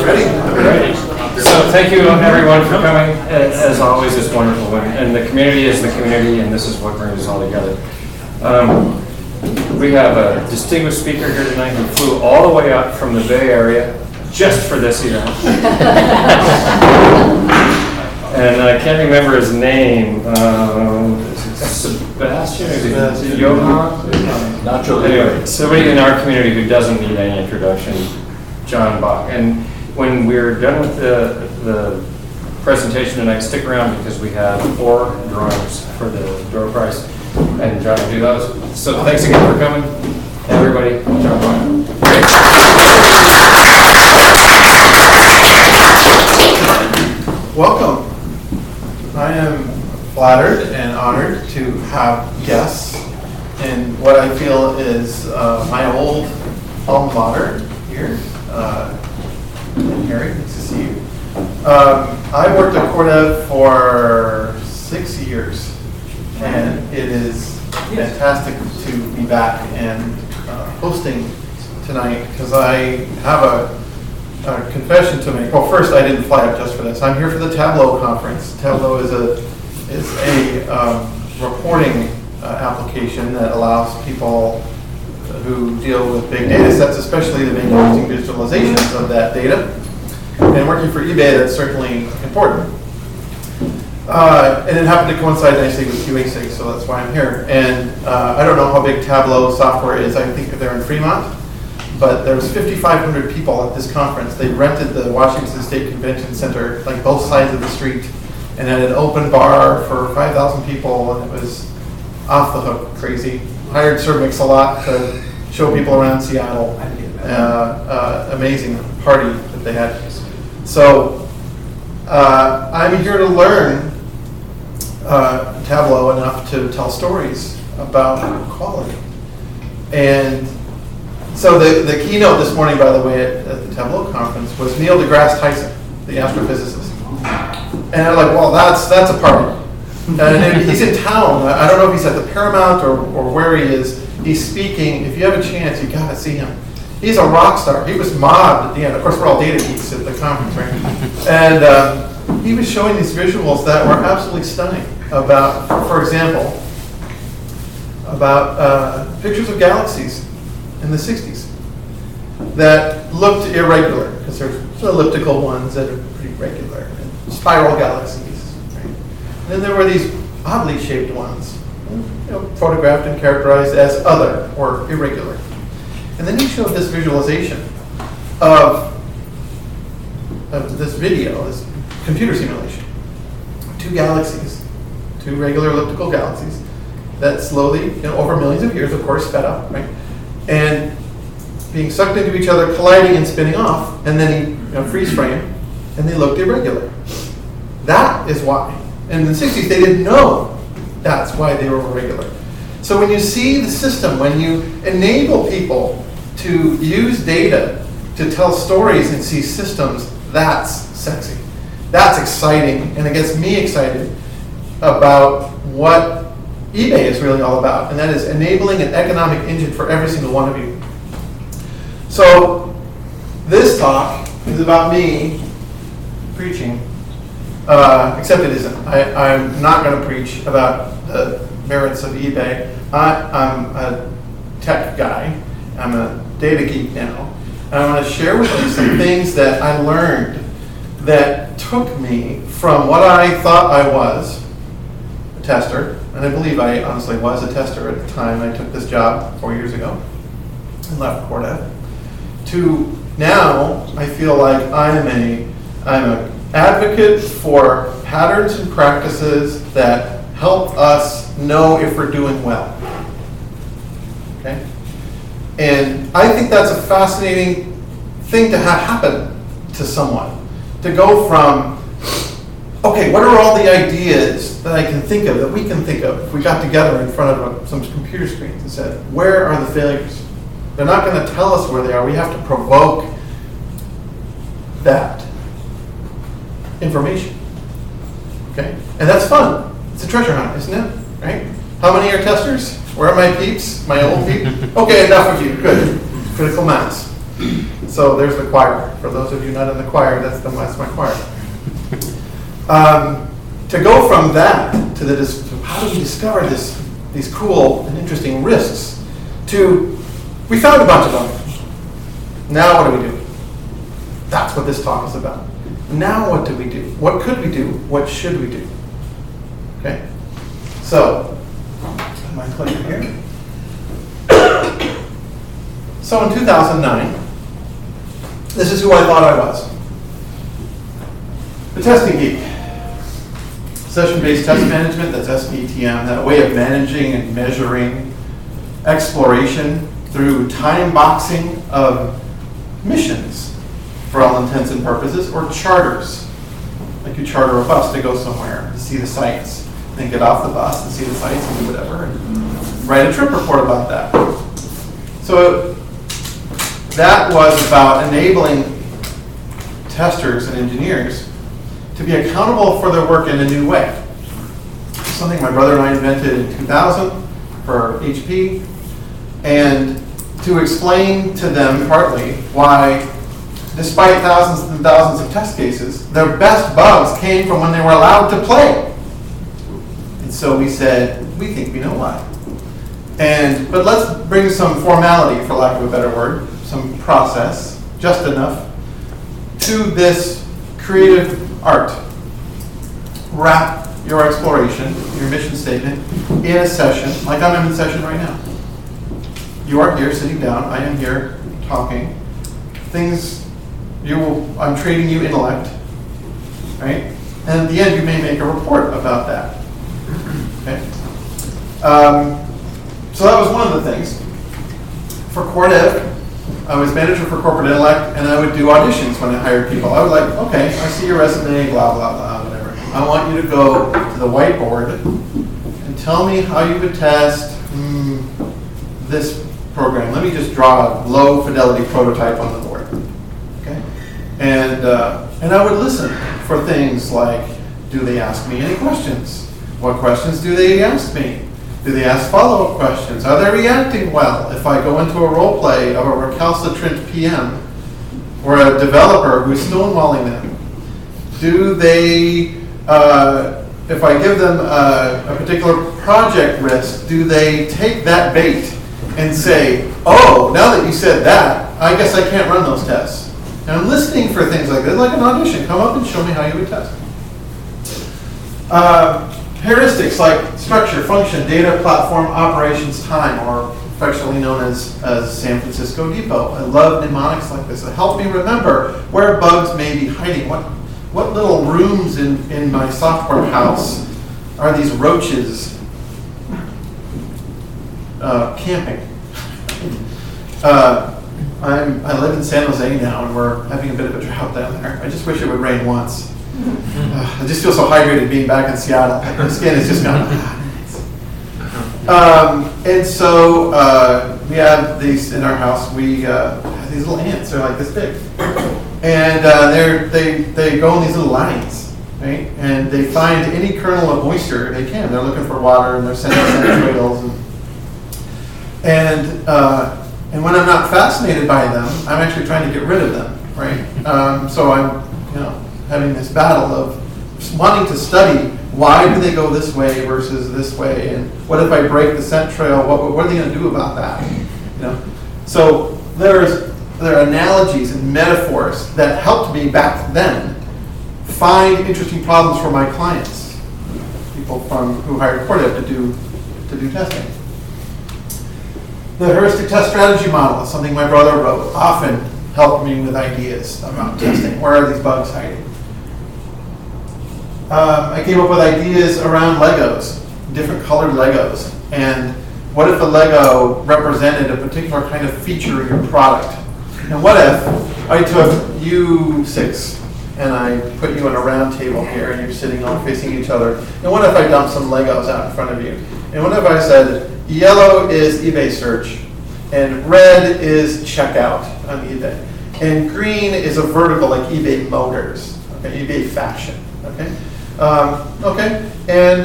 Ready. So thank you everyone for coming. As always, it's wonderful. And the community is the community, and this is what brings us all together. We have a distinguished speaker here tonight who flew all the way up from the Bay Area just for this event. And I can't remember his name. Sebastian? Is it Johan? Anyway, somebody in our community who doesn't need any introduction, Jon Bach. And when we're done with the presentation tonight, stick around because we have 4 drawings for the door prize, and John will do those. So thanks again for coming, everybody. Jon Bach. Welcome. I am flattered and honored to have guests in what I feel is my old alma mater here. And Harry, nice to see you. I worked at Cordev for 6 years, and it is fantastic to be back and hosting tonight because I have a confession to make. Well, first, I didn't fly up just for this. I'm here for the Tableau conference. Tableau is a reporting application that allows people who deal with big data sets, especially the making using visualizations of that data. And working for eBay, that's certainly important. And it happened to coincide nicely with QASIG, so that's why I'm here. And I don't know how big Tableau software is. I think they're in Fremont. But there was 5,500 people at this conference. They rented the Washington State Convention Center, like both sides of the street, and had an open bar for 5,000 people, and it was off the hook crazy. Hired Sir Mix-a-Lot to show people around Seattle. Amazing party that they had. So I'm here to learn Tableau enough to tell stories about quality. And so the keynote this morning, by the way, at the Tableau conference was Neil deGrasse Tyson, the astrophysicist. And I'm like, well, that's a party. And he's in town. I don't know if he's at the Paramount or where he is. He's speaking. If you have a chance, you got to see him. He's a rock star. He was mobbed at the end. Of course, we're all data geeks at the conference, right? And he was showing these visuals that were absolutely stunning about, for example, about pictures of galaxies in the 60s that looked irregular, because there's elliptical ones that are pretty regular, and spiral galaxies. Right? And then there were these oddly shaped ones, photographed and characterized as other or irregular. And then he showed this visualization of this video, this computer simulation. 2 galaxies, 2 regular elliptical galaxies that slowly, over millions of years, of course, sped up, right? And being sucked into each other, colliding and spinning off, and then he freeze frame, and they looked irregular. That is why. And in the 60s, they didn't know that's why they were irregular. So when you see the system, when you enable people to use data to tell stories and see systems, that's sexy. That's exciting, and it gets me excited about what eBay is really all about, and that is enabling an economic engine for every single one of you. So this talk is about me preaching, except it isn't. I'm not going to preach about the merits of eBay. I'm a tech guy. I'm a data geek now. And I want to share with you some things that I learned that took me from what I thought I was, a tester, and I believe I honestly was a tester at the time I took this job 4 years ago and left Cordev, to now I feel like I'm an advocate for patterns and practices that help us know if we're doing well. Okay? And I think that's a fascinating thing to have happen to someone. To go from, okay, what are all the ideas that I can think of, that we can think of, if we got together in front of some computer screens and said, where are the failures? They're not going to tell us where they are. We have to provoke that information. Okay? And that's fun. It's a treasure hunt, isn't it? Right? How many are testers? Where are my peeps? My old peeps? Okay, enough of you. Good. Critical mass. So there's the choir. For those of you not in the choir, that's my choir. To go from that to how do we discover these cool and interesting risks to we found a bunch of them. Now what do we do? That's what this talk is about. Now what do we do? What could we do? What should we do? Okay? So, put my clicker here. So in 2009, this is who I thought I was. The testing geek. Session-based test management, that's SBTM, that way of managing and measuring exploration through time boxing of missions for all intents and purposes, or charters. Like you charter a bus to go somewhere to see the sights, then get off the bus and see the sights and do whatever, and write a trip report about that. So that was about enabling testers and engineers to be accountable for their work in a new way. Something my brother and I invented in 2000 for HP, and to explain to them partly why, despite thousands and thousands of test cases, their best bugs came from when they were allowed to play. And so we said, we think we know why. But let's bring some formality, for lack of a better word, some process, just enough, to this creative art. Wrap your exploration, your mission statement, in a session, like I'm in the session right now. You are here sitting down, I am here talking. I'm trading you intellect, right? And at the end, you may make a report about that. Okay? So that was one of the things. For CorDev, I was manager for corporate intellect, and I would do auditions when I hired people. I would okay, I see your resume, blah, blah, blah, whatever. I want you to go to the whiteboard and tell me how you would test this program. Let me just draw a low fidelity prototype on the board. Okay? And I would listen for things like, do they ask me any questions? What questions do they ask me? Do they ask follow-up questions? Are they reacting well if I go into a role play of a recalcitrant PM or a developer who's stonewalling them? Do they, if I give them a particular project risk, do they take that bait and say, oh, now that you said that, I guess I can't run those tests? And I'm listening for things like this, like an audition. Come up and show me how you would test. Heuristics like structure, function, data, platform, operations, time, or affectionately known as San Francisco Depot. I love mnemonics like this. It helps me remember where bugs may be hiding. What little rooms in my software house are these roaches camping? I live in San Jose now, and we're having a bit of a drought down there. I just wish it would rain once. I just feel so hydrated being back in Seattle. My skin is just gone. And so we have these in our house. We have these little ants. They're like this big, and they go in these little lines, right? And they find any kernel of moisture they can. They're looking for water, and they're sending trails. And when I'm not fascinated by them, I'm actually trying to get rid of them, right? So I'm, having this battle of wanting to study why do they go this way versus this way, and what if I break the scent trail? What are they going to do about that? So there are analogies and metaphors that helped me back then find interesting problems for my clients, people who hired CorDev to do testing. The heuristic test strategy model is something my brother wrote. Often helped me with ideas about testing. Where are these bugs hiding? I came up with ideas around Legos, different colored Legos. And what if a Lego represented a particular kind of feature in your product? And what if I took you 6 and I put you on a round table here and you're sitting all facing each other? And what if I dumped some Legos out in front of you? And what if I said, yellow is eBay search, and red is checkout on eBay, and green is a vertical like eBay Motors, okay, eBay Fashion, okay? And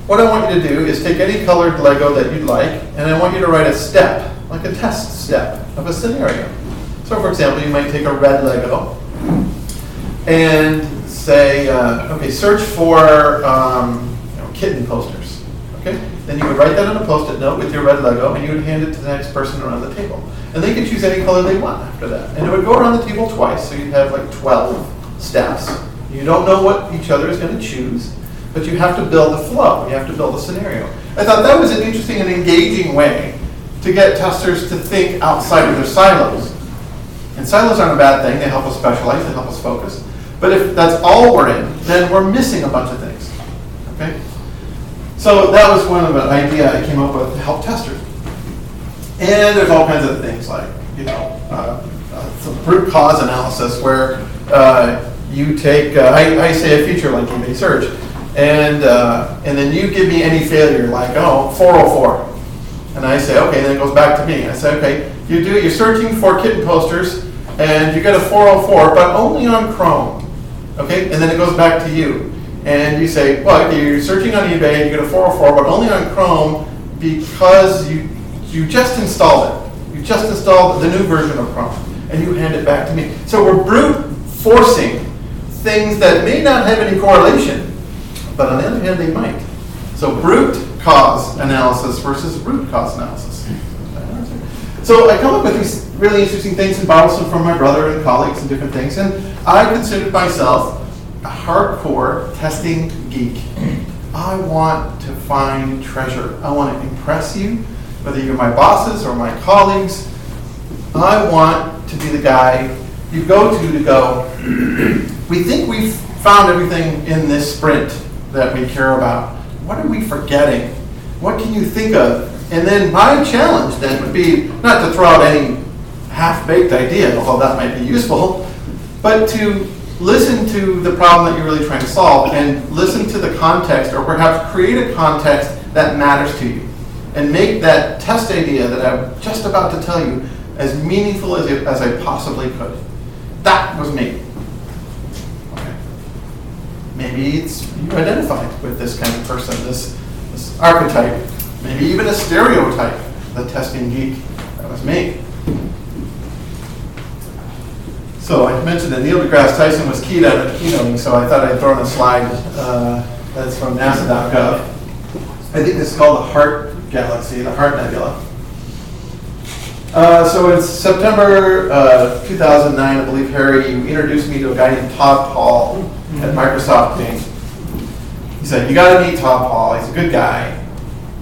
what I want you to do is take any colored Lego that you'd like, and I want you to write a step, like a test step of a scenario. So for example, you might take a red Lego and say, okay, search for kitten posters. Okay? Then you would write that on a Post-it note with your red Lego, and you would hand it to the next person around the table. And they could choose any color they want after that. And it would go around the table twice, so you'd have like 12 steps. You don't know what each other is going to choose, but you have to build a flow. You have to build a scenario. I thought that was an interesting and engaging way to get testers to think outside of their silos. And silos aren't a bad thing. They help us specialize. They help us focus. But if that's all we're in, then we're missing a bunch of things. Okay? So that was one of the idea I came up with to help testers. And there's all kinds of things like, some root cause analysis where you take, I say a feature like eBay search, and then you give me any failure, like, 404. And I say, okay, and then it goes back to me. I say, okay, you're searching for kitten posters, and you get a 404, but only on Chrome. Okay, and then it goes back to you. And you say, well, you're searching on eBay, and you get a 404, but only on Chrome because you just installed it. You just installed the new version of Chrome, and you hand it back to me. So we're brute forcing things that may not have any correlation, but on the other hand, they might. So brute cause analysis versus root cause analysis. So I come up with these really interesting things and borrow some from my brother and colleagues and different things, and I considered myself a hardcore testing geek. I want to find treasure. I want to impress you, whether you're my bosses or my colleagues. I want to be the guy you go, we think we've found everything in this sprint that we care about. What are we forgetting? What can you think of? And then my challenge then would be not to throw out any half-baked idea, although that might be useful, but to listen to the problem that you're really trying to solve and listen to the context, or perhaps create a context that matters to you, and make that test idea that I'm just about to tell you as meaningful as I possibly could. That was me. Okay. Maybe you identified with this kind of person, this archetype, maybe even a stereotype, the testing geek. That was me. So I mentioned that Neil deGrasse Tyson was keynoting, so I thought I'd throw in a slide that's from NASA.gov. I think this is called the Heart Galaxy, the Heart Nebula. So in September 2009, I believe, Harry, you introduced me to a guy named Todd Paul at Microsoft Inc. He said, you got to meet Todd Paul. He's a good guy.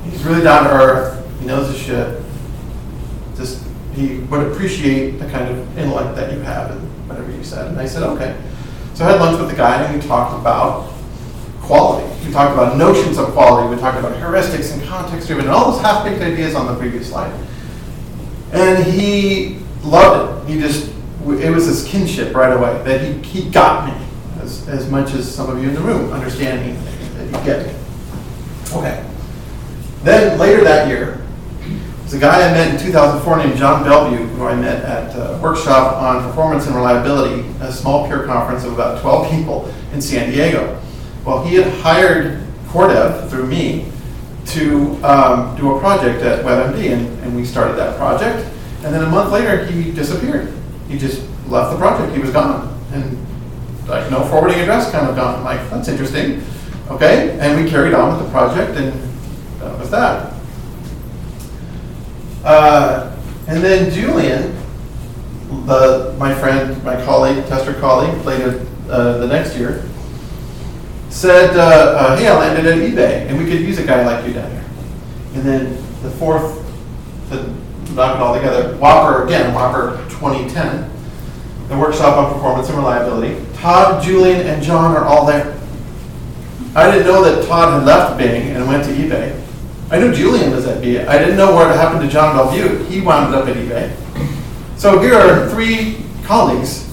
He's really down to earth. He knows his shit. He would appreciate the kind of intellect that you have and whatever you said. And I said, okay. So I had lunch with the guy, and we talked about quality. We talked about notions of quality. We talked about heuristics and context-driven and all those half-baked ideas on the previous slide. And he loved it. It was his kinship right away, that he got me as much as some of you in the room understand me, that you get me. Okay. Then later that year, there's a guy I met in 2004 named Jon Bach, who I met at a workshop on performance and reliability, a small peer conference of about 12 people in San Diego. Well, he had hired CoreDev through me to do a project at WebMD, and we started that project. And then a month later, he disappeared. He just left the project. He was gone. And like no forwarding address, kind of gone. I'm like, that's interesting. Okay, and we carried on with the project, and that was that. And then Julian, my friend, my colleague, tester colleague, later the next year, said, hey, I landed at eBay, and we could use a guy like you down here. And then the fourth, to knock it all together, Whopper 2010, the workshop on performance and reliability. Todd, Julian, and John are all there. I didn't know that Todd had left Bing and went to eBay. I knew Julian was at eBay. I didn't know what happened to Jon Bach. He wound up at eBay. So here are three colleagues,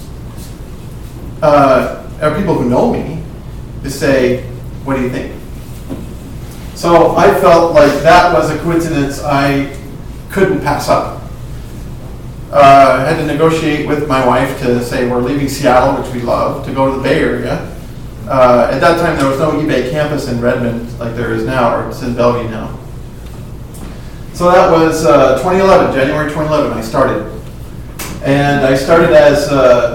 or people who know me, to say, what do you think? So I felt like that was a coincidence I couldn't pass up. I had to negotiate with my wife to say we're leaving Seattle, which we love, to go to the Bay Area. At that time, there was no eBay campus in Redmond like there is now, or it's in Bellevue now. So that was 2011, January 2011, I started. And I started as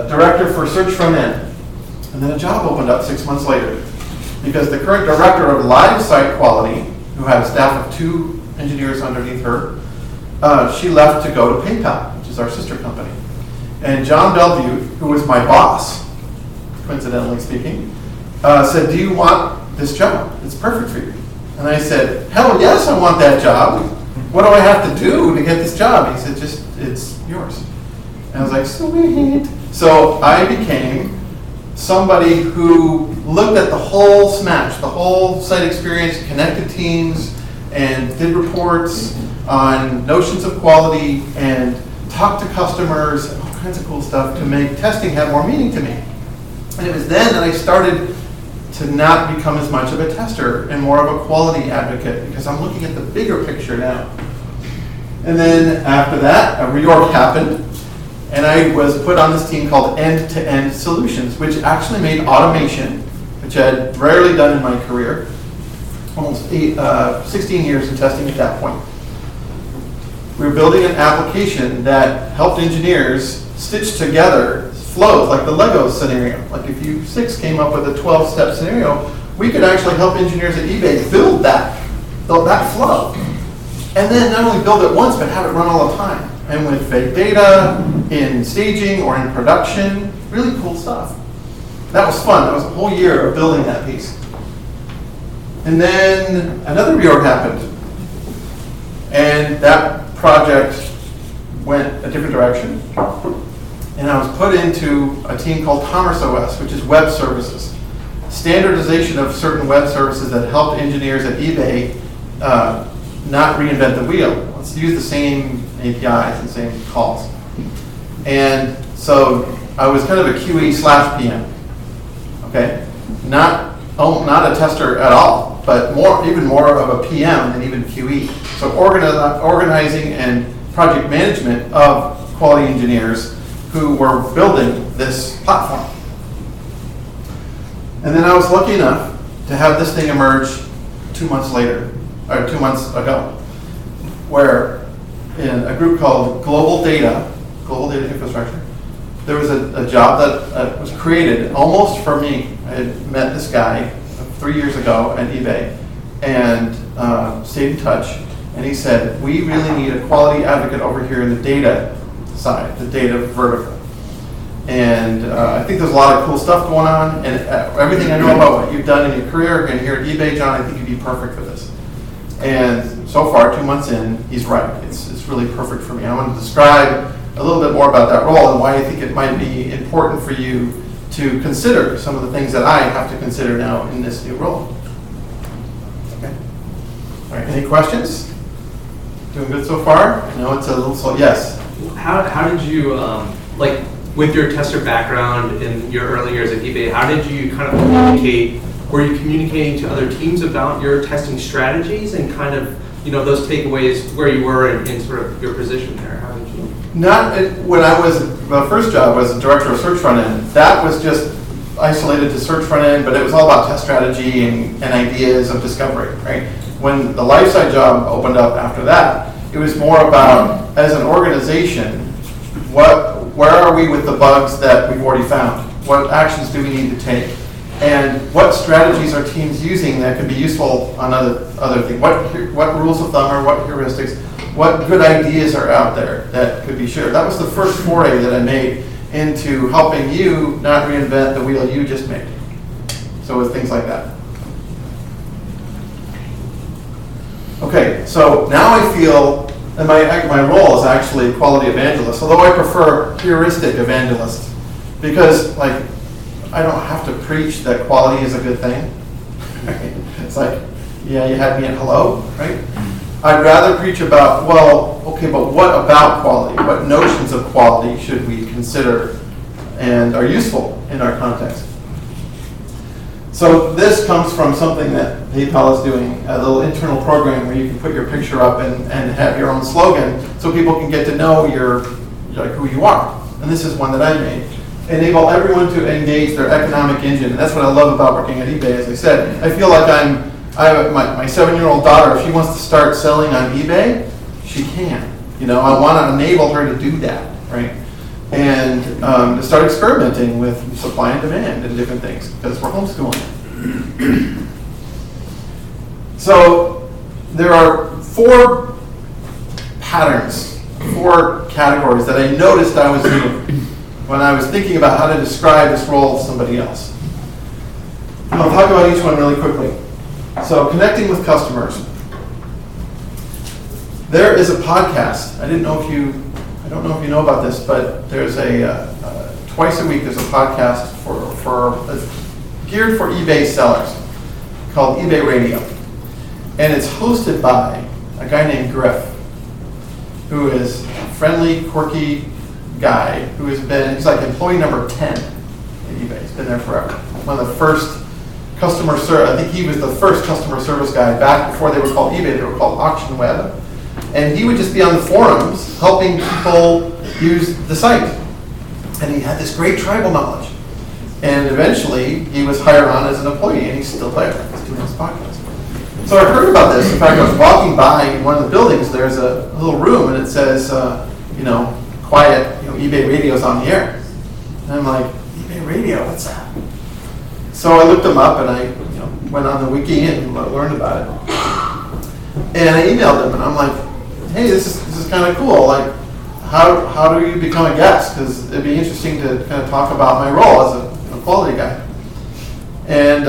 director for search front end. And then a job opened up 6 months later because the current director of live site quality, who had a staff of 2 engineers underneath her, she left to go to PayPal, which is our sister company. And John Bellevue, who was my boss, coincidentally speaking, said, "Do you want this job? It's perfect for you." And I said, "Hell yes, I want that job. What do I have to do to get this job?" He said, "Just, it's yours." And I was like, sweet. So I became somebody who looked at the whole smash, the whole site experience, connected teams, and did reports on notions of quality and talked to customers and all kinds of cool stuff to make testing have more meaning to me. And it was then that I started to not become as much of a tester and more of a quality advocate because I'm looking at the bigger picture now. And then after that, a reorg happened. And I was put on this team called End-to-End Solutions, which actually made automation, which I had rarely done in my career, almost 16 years in testing at that point. We were building an application that helped engineers stitch together flows, like the Lego scenario. Like if you 6 came up with a 12-step scenario, we could actually help engineers at eBay build that flow. And then not only build it once, but have it run all the time. And with fake data, in staging or in production, really cool stuff. That was fun. That was a whole year of building that piece. And then another reorg happened. And that project went a different direction. And I was put into a team called Commerce OS, which is web services. Standardization of certain web services that helped engineers at eBay not reinvent the wheel. Let's use the same APIs and same calls. And so I was kind of a QE/PM. Okay, not a tester at all, but even more of a PM than even QE. So organizing and project management of quality engineers who were building this platform. And then I was lucky enough to have this thing emerge 2 months later, or 2 months ago, where in a group called Global Data Infrastructure, there was a job that was created almost for me. I had met this guy 3 years ago at eBay and stayed in touch. And he said, "We really need a quality advocate over here in the data side, the data vertical." And I think there's a lot of cool stuff going on. And everything I know about what you've done in your career and here at eBay, John, I think you'd be perfect for this. And so far, 2 months in, he's right. It's really perfect for me. I want to describe a little bit more about that role and why I think it might be important for you to consider some of the things that I have to consider now in this new role. Okay. All right. Any questions? Doing good so far? I know it's a little slow. Yes. How did you like with your tester background in your early years at eBay? How did you kind of communicate? Were you communicating to other teams about your testing strategies and kind of, those takeaways where you were in sort of your position there? How did you? Not when I was, my first job was director of search front end. That was just isolated to search front end, but it was all about test strategy and ideas of discovery, right? When the LifeSite job opened up after that, it was more about, as an organization, where are we with the bugs that we've already found? What actions do we need to take? And what strategies are teams using that could be useful on other things? What rules of thumb or what heuristics? What good ideas are out there that could be shared? That was the first foray that I made into helping you not reinvent the wheel you just made. So with things like that. Okay, so now I feel that my role is actually quality evangelist, although I prefer heuristic evangelist, because I don't have to preach that quality is a good thing. It's like, yeah, you had me at hello, right? I'd rather preach about, well, okay, but what about quality? What notions of quality should we consider and are useful in our context? So this comes from something that PayPal is doing, a little internal program where you can put your picture up and have your own slogan so people can get to know who you are. And this is one that I made. Enable everyone to engage their economic engine. And that's what I love about working at eBay. As I said, I feel like my 7-year-old daughter, if she wants to start selling on eBay, she can. I want to enable her to do that, right? and to start experimenting with supply and demand and different things because we're homeschooling. So there are 4 patterns, 4 categories that I noticed I was doing when I was thinking about how to describe this role to somebody else. I'll talk about each one really quickly. So connecting with customers. There is a podcast. I don't know if you know about this, but there's twice a week there's a podcast geared for eBay sellers called eBay Radio. And it's hosted by a guy named Griff, who is a friendly, quirky guy he's like employee number 10 at eBay. He's been there forever. One of the first customer service, I think he was the first customer service guy back before they were called eBay, they were called Auction Web. And he would just be on the forums helping people use the site. And he had this great tribal knowledge. And eventually he was hired on as an employee, and he's still there. He's doing this podcast. So I heard about this. In fact, I was walking by in one of the buildings. There's a little room, and it says, quiet, eBay Radio's on the air. And I'm like, eBay Radio, what's that? So I looked them up, and I went on the wiki and learned about it. And I emailed them, and I'm like, hey, this is kind of cool. Like, how do you become a guest? Because it'd be interesting to kind of talk about my role as a quality guy. And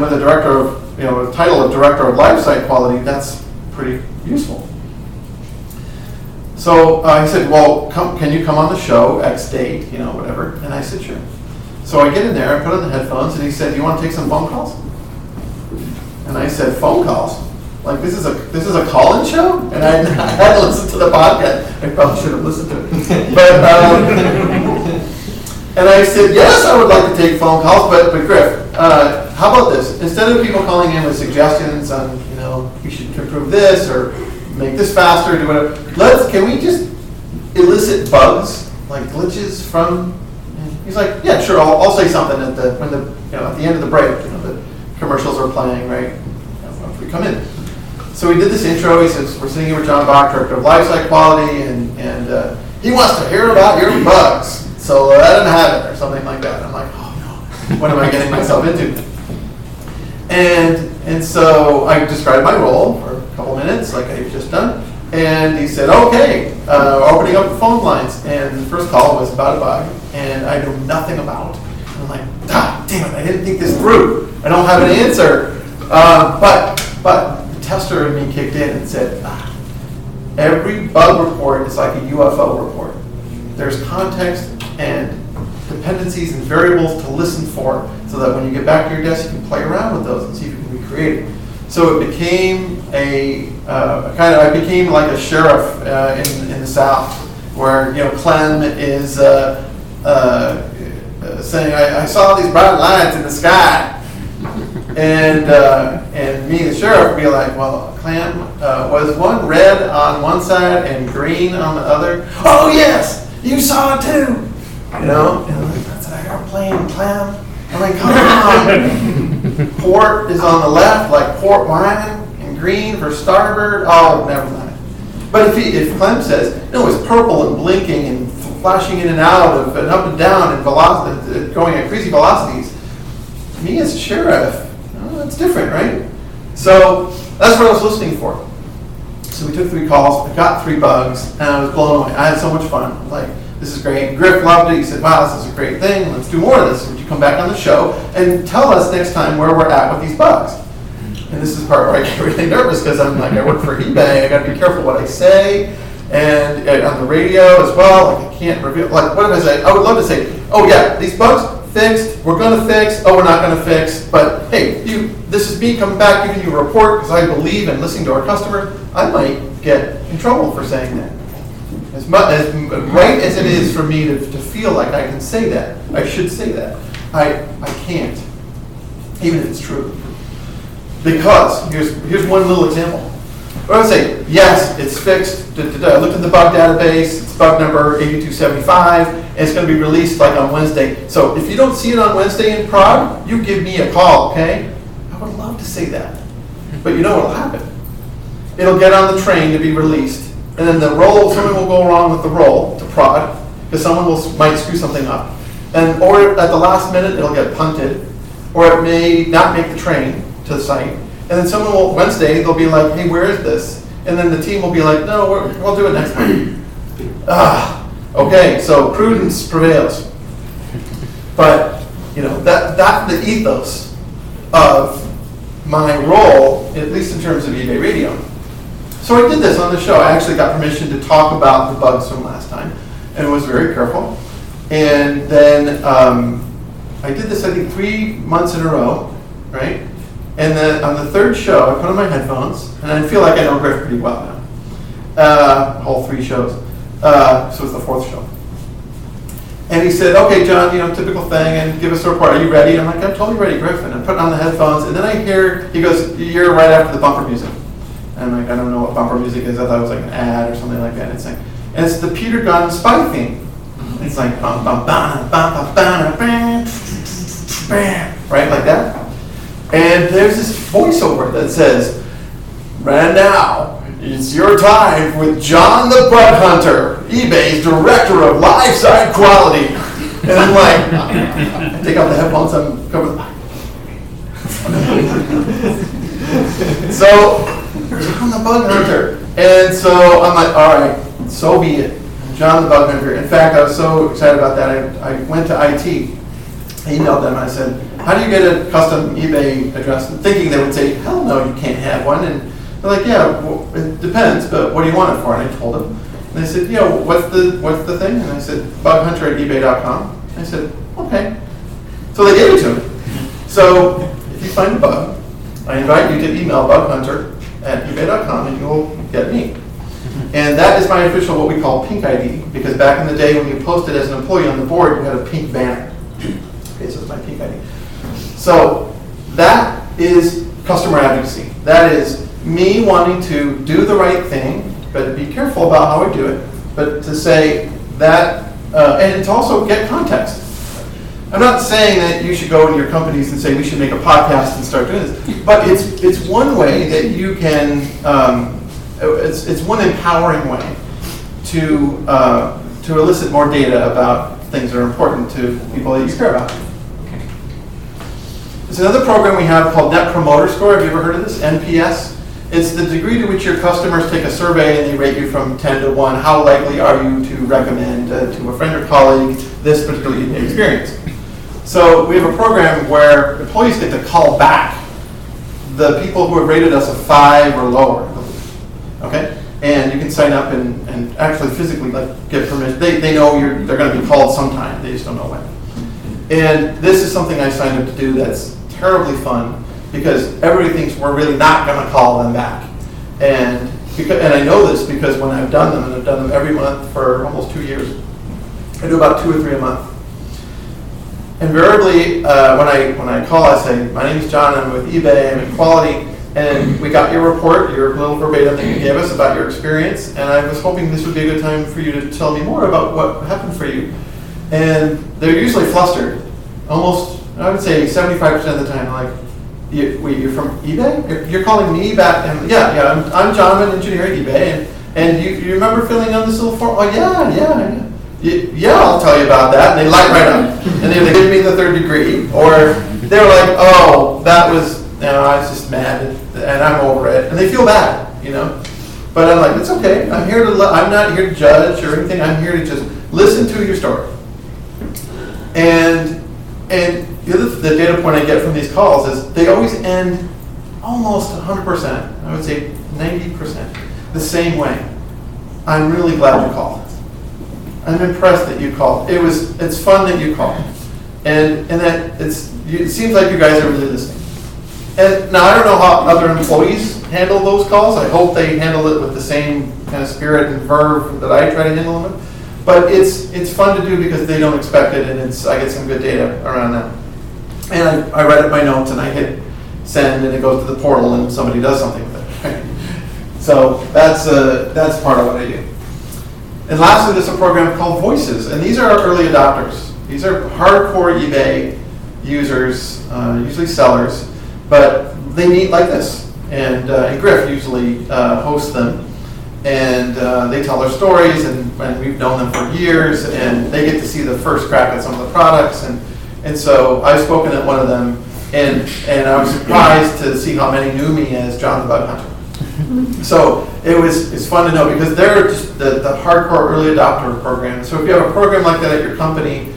with the director of the title of Director of Lifesite Quality, that's pretty useful. So he said, well, can you come on the show, X date, whatever. And I said, sure. So I get in there, I put on the headphones, and he said, do you want to take some phone calls? And I said, phone calls? Like, this is a call-in show? And I had to listen to the podcast. I probably should have listened to it. But, and I said, yes, I would like to take phone calls, but Griff, how about this? Instead of people calling in with suggestions on, you should improve this or make this faster, do whatever, can we just elicit bugs, like glitches from? He's like, yeah, sure, I'll say something at the end of the break, the commercials are playing, right? Once we come in. So we did this intro. He says, we're sitting here with Jon Bach, Director of Lifesite Quality, and he wants to hear about your bugs. So let him have it, or something like that. I'm like, oh no, what am I getting myself into? And so I described my role for a couple minutes, like I've just done. And he said, okay, opening up the phone lines. And the first call was about a bug, and I knew nothing about. And I'm like, damn it, I didn't think this through. I don't have an answer. But the tester in me kicked in and said, every bug report is like a UFO report. There's context and dependencies and variables to listen for, so that when you get back to your desk, you can play around with those and see if you can recreate it. So it became I became like a sheriff in the South, where Clem is saying, I saw these bright lines in the sky, and me, the sheriff, would be like, well, Clem, was one red on one side and green on the other? Oh yes, you saw it too. And I'm like, that's an airplane, Clem. I'm like, come on. Port is on the left, like port wine, and green for starboard. Oh, never mind. But if Clem says, no, it's purple and blinking and flashing in and out and up and down and velocity, going at crazy velocities, me as a sheriff, it's different, right? So that's what I was listening for. So we took 3 calls, I got 3 bugs, and I was blown away. I had so much fun. Like, this is great. Griff loved it. He said, wow, this is a great thing. Let's do more of this. Would you come back on the show and tell us next time where we're at with these bugs? And this is the part where I get really nervous, because I'm like, I work for eBay. I got to be careful what I say. And on the radio as well, like I can't reveal, like what did I say? I would love to say, oh yeah, these bugs fixed, we're going to fix, oh, we're not going to fix. But hey, this is me coming back giving you a report because I believe in listening to our customers. I might get in trouble for saying that. As right as it is for me to feel like I can say that, I should say that, I can't, even if it's true. Because, here's one little example. I would say, yes, it's fixed. I looked at the bug database, it's bug number 8275, and it's going to be released like on Wednesday. So if you don't see it on Wednesday in prod, you give me a call, okay? I would love to say that. But you know what will happen? It'll get on the train to be released, and then something will go wrong with the roll to prod, because someone might screw something up. Or at the last minute, it'll get punted, or it may not make the train to the site. And then someone will, Wednesday, they'll be like, hey, where is this? And then the team will be like, no, we'll do it next week. Okay, so prudence prevails. But, that's the ethos of my role, at least in terms of eBay Radio. So I did this on the show. I actually got permission to talk about the bugs from last time, and was very careful. And then I did this, I think, 3 months in a row, right? And then on the third show, I put on my headphones, and I feel like I know Griff pretty well now. Whole 3 shows. So it's the 4th show. And he said, okay, John, typical thing, and give us a report. Are you ready? I'm like, I'm totally ready, Griff. And I'm putting on the headphones, and then I hear, he goes, you're right after the bumper music. And I'm like, I don't know what bumper music is. I thought it was like an ad or something like that. And it's the Peter Gunn spy theme. It's like, bum, bum, bum, bum, bum, bum, bam, bam, right, like that. And there's this voiceover that says, right now, it's your time with Jon the Bug Hunter, eBay's Director of Live Site Quality. And I'm like, I take out the headphones, I'm covered. So, Jon the Bug Hunter. And so I'm like, all right, so be it. Jon the Bug Hunter. In fact, I was so excited about that, I went to IT. I emailed them, I said, how do you get a custom eBay address? And thinking they would say, hell no, you can't have one. And they're like, yeah, well, it depends, but what do you want it for? And I told them. And they said, what's the thing? And I said, bughunter@ebay.com. I said, okay. So they gave it to me. So if you find a bug, I invite you to email bughunter@ebay.com and you'll get me. And that is my official, what we call pink ID, because back in the day when you posted as an employee on the board, you had a pink banner. Okay, so it's my pink ID. So that is customer advocacy. That is me wanting to do the right thing, but be careful about how I do it, but to say that, and to also get context. I'm not saying that you should go into your companies and say we should make a podcast and start doing this, but it's one way that you can, it's one empowering way to elicit more data about things that are important to people that you care about. There's another program we have called Net Promoter Score. Have you ever heard of this? NPS. It's the degree to which your customers take a survey and they rate you from 10 to 1. How likely are you to recommend to a friend or colleague this particular eBay experience? So we have a program where employees get to call back the people who have rated us a 5 or lower. Okay? And you can sign up and actually physically get permission. They know they're going to be called sometime. They just don't know when. And this is something I signed up to do that's terribly fun because everybody thinks we're really not going to call them back. And I know this because when I've done them, and I've done them every month for almost 2 years, I do about 2 or 3 a month. Invariably, when I call, I say, my name is John, I'm with eBay, I'm in quality, and we got your report, your little verbatim that you gave us about your experience, and I was hoping this would be a good time for you to tell me more about what happened for you. And they're usually flustered. Almost, I would say 75% of the time, like, you're from eBay? You're calling me back? And yeah, I'm John, I'm an engineer at eBay, and you remember filling out this little form? Oh, yeah, I'll tell you about that. And they light right up. And they give me the 3rd degree, or they're like, oh, that was, I was just mad, and I'm over it. And they feel bad, But I'm like, it's okay. I'm not here to judge or anything. I'm here to just listen to your story. And the data point I get from these calls is they always end almost 100%, I would say 90%, the same way. I'm really glad you called. I'm impressed that you called. It's fun that you called. And that it seems like you guys are really listening. And now I don't know how other employees handle those calls. I hope they handle it with the same kind of spirit and verve that I try to handle them with. But it's fun to do because they don't expect it, and I get some good data around that. And I write up my notes, and I hit send, and it goes to the portal, and somebody does something with it. So that's part of what I do. And lastly, there's a program called Voices, and these are our early adopters. These are hardcore eBay users, usually sellers, but they meet like this. And Griff usually hosts them. and they tell their stories, and we've known them for years, and they get to see the first crack at some of the products, and so I've spoken at one of them, and I was surprised to see how many knew me as Jon the Bug Hunter. So it's fun to know, because they're just the hardcore early adopter program. So if you have a program like that at your company,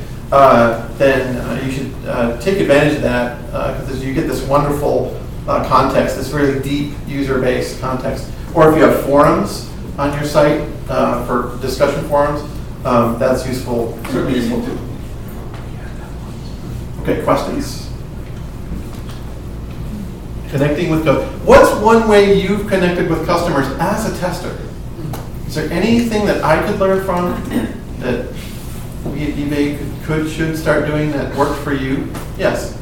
then you should take advantage of that, because you get this wonderful context, this really deep user-based context. Or if you have forums on your site for discussion forums, that's useful, certainly useful too. Okay, questions? Connecting with customers. What's one way you've connected with customers as a tester? Is there anything that I could learn from that eBay should start doing that worked for you? Yes.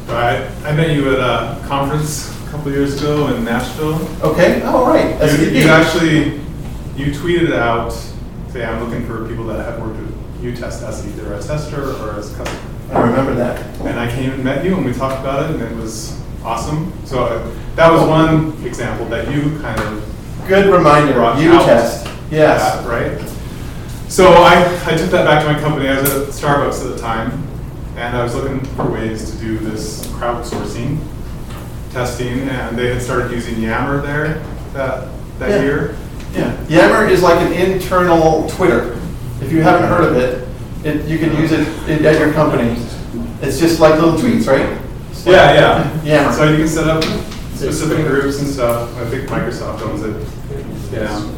I met you at a conference a couple years ago in Nashville. Okay. Oh, right. You tweeted out, say, I'm looking for people that have worked with U-Test as either a tester or as a customer. I remember that. And I came and met you, and we talked about it, and it was awesome. So that was one example that you kind of good reminder. U-Test. Yes. That, right. So I took that back to my company. I was at Starbucks at the time, and I was looking for ways to do this crowdsourcing testing, and they had started using Yammer there that year. Yeah. Yammer is like an internal Twitter. If you haven't heard of it, you can use it at your company. It's just like little tweets, right? Yeah. Yammer. So you can set up specific groups and stuff. I think Microsoft owns it. Yeah.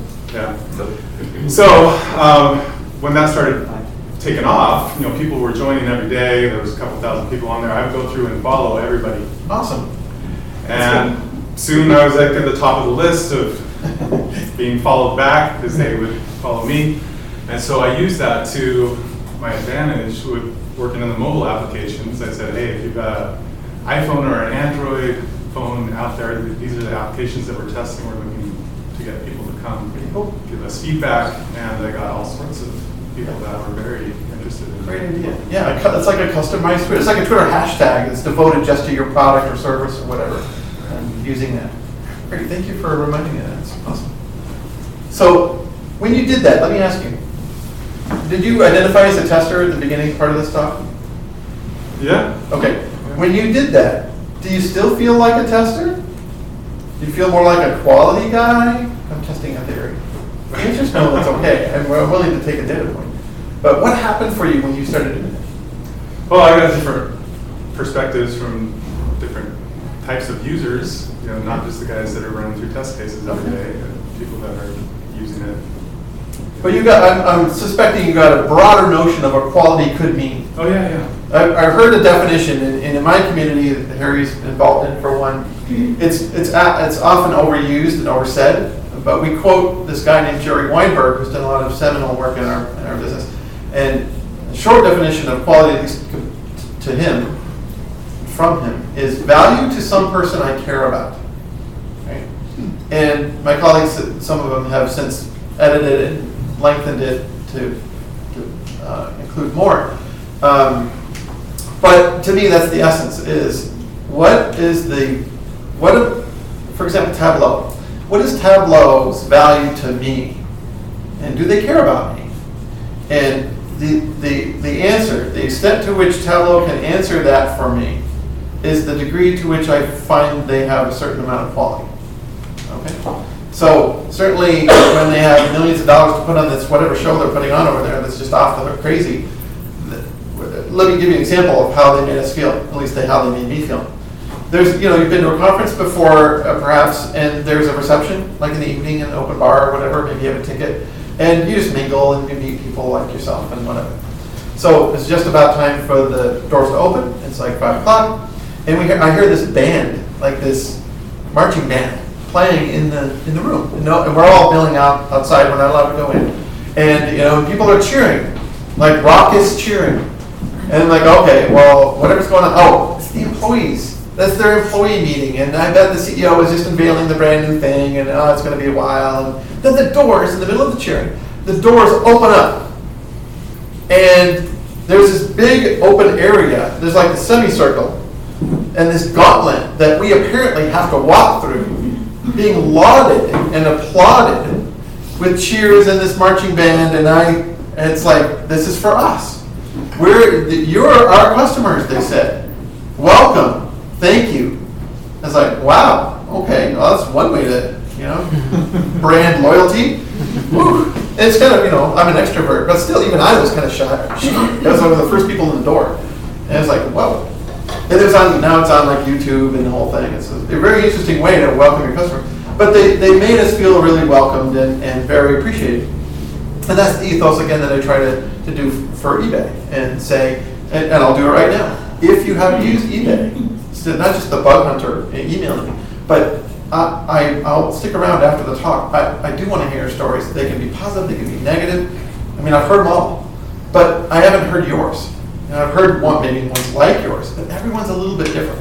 So when that started taking off, people were joining every day. There was a couple thousand people on there. I would go through and follow everybody. Awesome. And soon I was at the top of the list of being followed back because they would follow me. And so I used that to my advantage with working on the mobile applications. I said, hey, if you've got an iPhone or an Android phone out there, these are the applications that we're testing. We're looking to get people to come give us feedback. And I got all sorts of people that were very interested in it. Great idea. Yeah, it's like a customized Twitter. It's like a Twitter hashtag that's devoted just to your product or service or whatever, and using that. Great, thank you for reminding me of that. That's awesome. So when you did that, let me ask you, did you identify as a tester at the beginning part of this talk? Yeah. Okay. When you did that, do you still feel like a tester? Do you feel more like a quality guy? I'm testing a theory. The answer is no, that's okay. And we're willing to take a data point. But what happened for you when you started doing it? Well, I got different perspectives from different types of users, not just the guys that are running through test cases every day, but people that are using it. But I'm suspecting you got a broader notion of what quality could mean. Oh, yeah. I've heard a definition, and in my community that Harry's involved in, for one, it's often overused and oversaid. But we quote this guy named Jerry Weinberg, who's done a lot of seminal work in our business. And the short definition of quality, at least from him, is value to some person I care about. Right? And my colleagues, some of them have since edited it, lengthened it to include more. But to me, that's the essence, is for example, Tableau. What is Tableau's value to me? And do they care about me? And the answer, the extent to which Tableau can answer that for me, is the degree to which I find they have a certain amount of quality. Okay? So certainly when they have millions of dollars to put on this whatever show they're putting on over there that's just off the hook crazy, let me give you an example of how they made us feel, at least how they made me feel. There's, you've been to a conference before, perhaps, and there's a reception, like in the evening, in an open bar or whatever, maybe you have a ticket, and you just mingle and you meet people like yourself and whatever. So it's just about time for the doors to open. It's like 5 o'clock, and I hear this band, like this marching band, playing in the room, and we're all milling outside. We're not allowed to go in, and people are cheering, like raucous cheering, and I'm like, okay, well, whatever's going on. Oh, it's the employees. That's their employee meeting, and I bet the CEO is just unveiling the brand new thing, and it's going to be a while. And then the doors in the middle of the cheering, the doors open up, and there's this big open area. There's like a semicircle, and this gauntlet that we apparently have to walk through being lauded and applauded with cheers and this marching band, and it's like, this is for us. You're our customers, they said. Welcome, thank you. I was like, wow, okay, well, that's one way to, brand loyalty. Whew. It's kind of, I'm an extrovert, but still, even I was kind of shy. I was one of the first people in the door. And I was like, whoa. And now it's on like YouTube and the whole thing. It's a very interesting way to welcome your customer. But they made us feel really welcomed and very appreciated. And that's the ethos, again, that I try to do for eBay and say, and I'll do it right now. If you have used eBay, so not just the bug hunter emailing me, but I'll stick around after the talk. I do want to hear stories. They can be positive, they can be negative. I mean, I've heard them all, but I haven't heard yours. And I've heard maybe ones like yours, but everyone's a little bit different.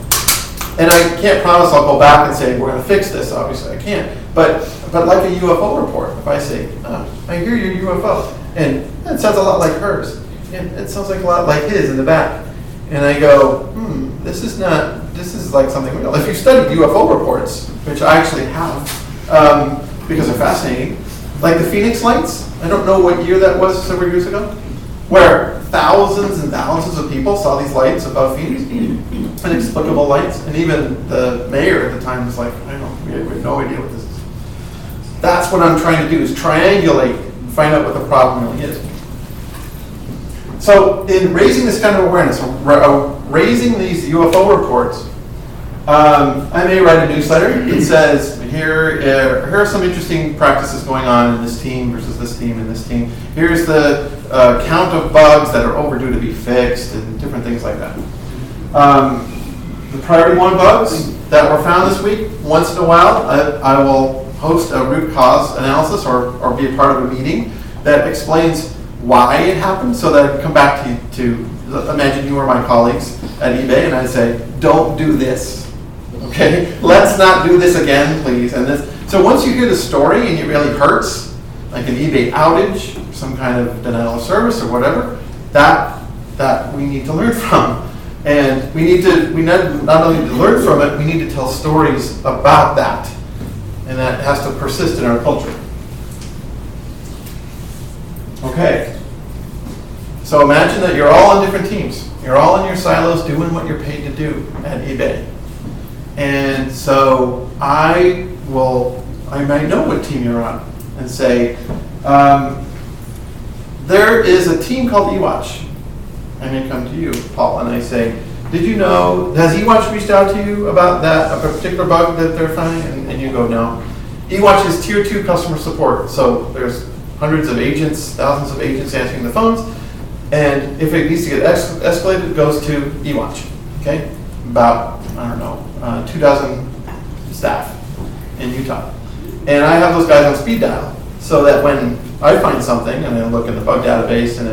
And I can't promise I'll go back and say, we're going to fix this, obviously I can't. But like a UFO report, if I say, I hear your UFO, and it sounds a lot like hers, and it sounds like a lot like his in the back. And I go, this is like something real. If you studied UFO reports, which I actually have, because they're fascinating, like the Phoenix lights, I don't know what year that was, several years ago, where thousands and thousands of people saw these lights above Phoenix, inexplicable lights, and even the mayor at the time was like, I don't know, we have no idea what this is. That's what I'm trying to do, is triangulate and find out what the problem really is. So in raising this kind of awareness, raising these UFO reports, I may write a newsletter that says, here are some interesting practices going on in this team versus this team and this team. Here's the count of bugs that are overdue to be fixed and different things like that. The priority 1 bugs that were found this week, once in a while, I will host a root cause analysis or be a part of a meeting that explains why it happened, so that I can come back to imagine you were my colleagues at eBay, and I'd say, don't do this. Okay, let's not do this again, please. And this. So once you hear the story and it really hurts, like an eBay outage, some kind of denial of service or whatever, that we need to learn from. And we not only need to learn from it, we need to tell stories about that. And that has to persist in our culture. Okay. So imagine that you're all on different teams. You're all in your silos doing what you're paid to do at eBay. And so I might know what team you're on and say, there is a team called eWatch. I may come to you, Paul, and I say, did you know, has eWatch reached out to you about a particular bug that they're finding? And you go, no. eWatch is tier 2 customer support. So there's hundreds of agents, thousands of agents answering the phones. And if it needs to get escalated, it goes to eWatch. Okay? About, 2,000 staff in Utah. And I have those guys on speed dial so that when I find something and I look in the bug database and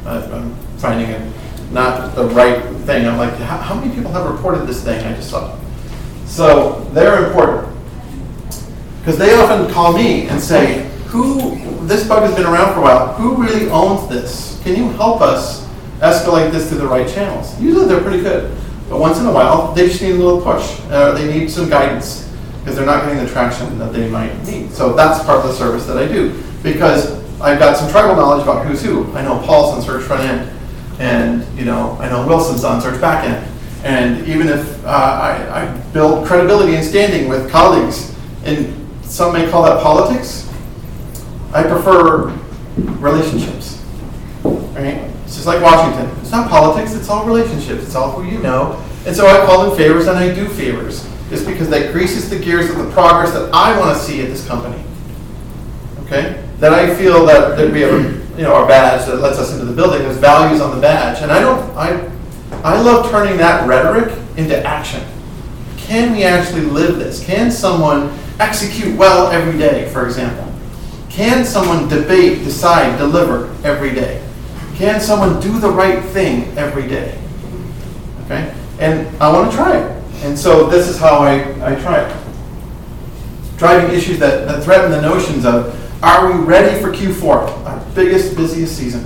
I'm finding it not the right thing, I'm like, how many people have reported this thing I just saw? So they're important because they often call me and say, this bug has been around for a while, who really owns this? Can you help us escalate this to the right channels? Usually they're pretty good. But once in a while, they just need a little push. They need some guidance because they're not getting the traction that they might need. So that's part of the service that I do because I've got some tribal knowledge about who's who. I know Paul's on search front end, and I know Wilson's on search back end. And even if I build credibility and standing with colleagues, and some may call that politics, I prefer relationships. Right? It's just like Washington. It's not politics, it's all relationships. It's all who you know. And so I call them favors and I do favors. Just because that greases the gears of the progress that I want to see at this company. Okay? That I feel that we have our badge that lets us into the building. There's values on the badge. And I love turning that rhetoric into action. Can we actually live this? Can someone execute well every day, for example? Can someone debate, decide, deliver every day? Can someone do the right thing every day? Okay? And I want to try it. And so this is how I try it. Driving issues that threaten the notions of, are we ready for Q4, our biggest, busiest season?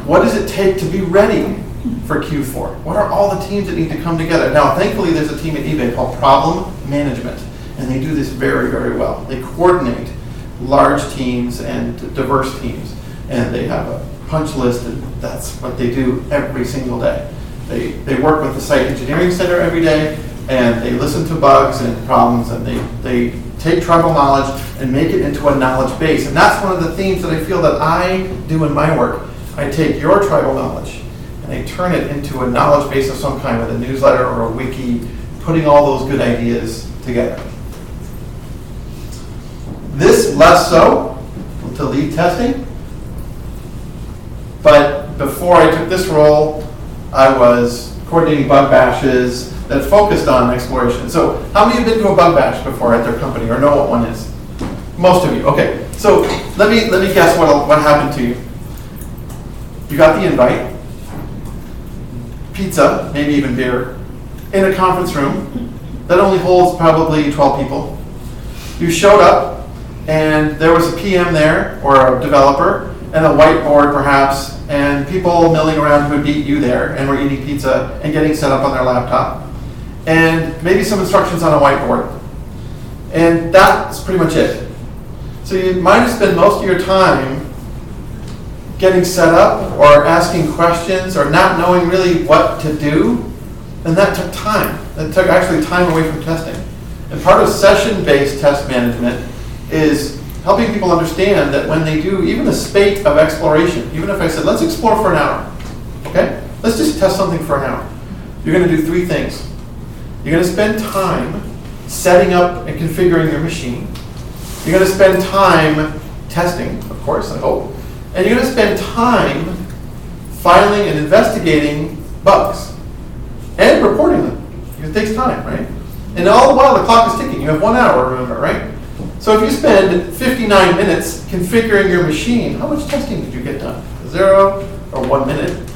What does it take to be ready for Q4? What are all the teams that need to come together? Now, thankfully, there's a team at eBay called Problem Management. And they do this very, very well. They coordinate large teams and diverse teams. And they have a punch list, and that's what they do every single day. They work with the site engineering center every day, and they listen to bugs and problems, and they take tribal knowledge and make it into a knowledge base. And that's one of the themes that I feel that I do in my work. I take your tribal knowledge and I turn it into a knowledge base of some kind with a newsletter or a wiki, putting all those good ideas together. This less so to lead testing, but before I took this role, I was coordinating bug bashes that focused on exploration. So how many have been to a bug bash before at their company or know what one is? Most of you, okay. So let me guess what happened to you. You got the invite, pizza, maybe even beer, in a conference room that only holds probably 12 people. You showed up, and there was a PM there, or a developer, and a whiteboard perhaps, and people milling around who had beat you there and were eating pizza and getting set up on their laptop, and maybe some instructions on a whiteboard. And that's pretty much it. So you might have spent most of your time getting set up or asking questions or not knowing really what to do, and that took time. That took actually time away from testing. And part of session-based test management is helping people understand that when they do even a spate of exploration, even if I said, let's explore for an hour, okay? Let's just test something for an hour. You're going to do three things. You're going to spend time setting up and configuring your machine. You're going to spend time testing, of course, I hope. And you're going to spend time filing and investigating bugs and reporting them. It takes time, right? And all the while the clock is ticking. You have 1 hour, remember, right? So if you spend 59 minutes configuring your machine, how much testing did you get done? 0 or 1 minute?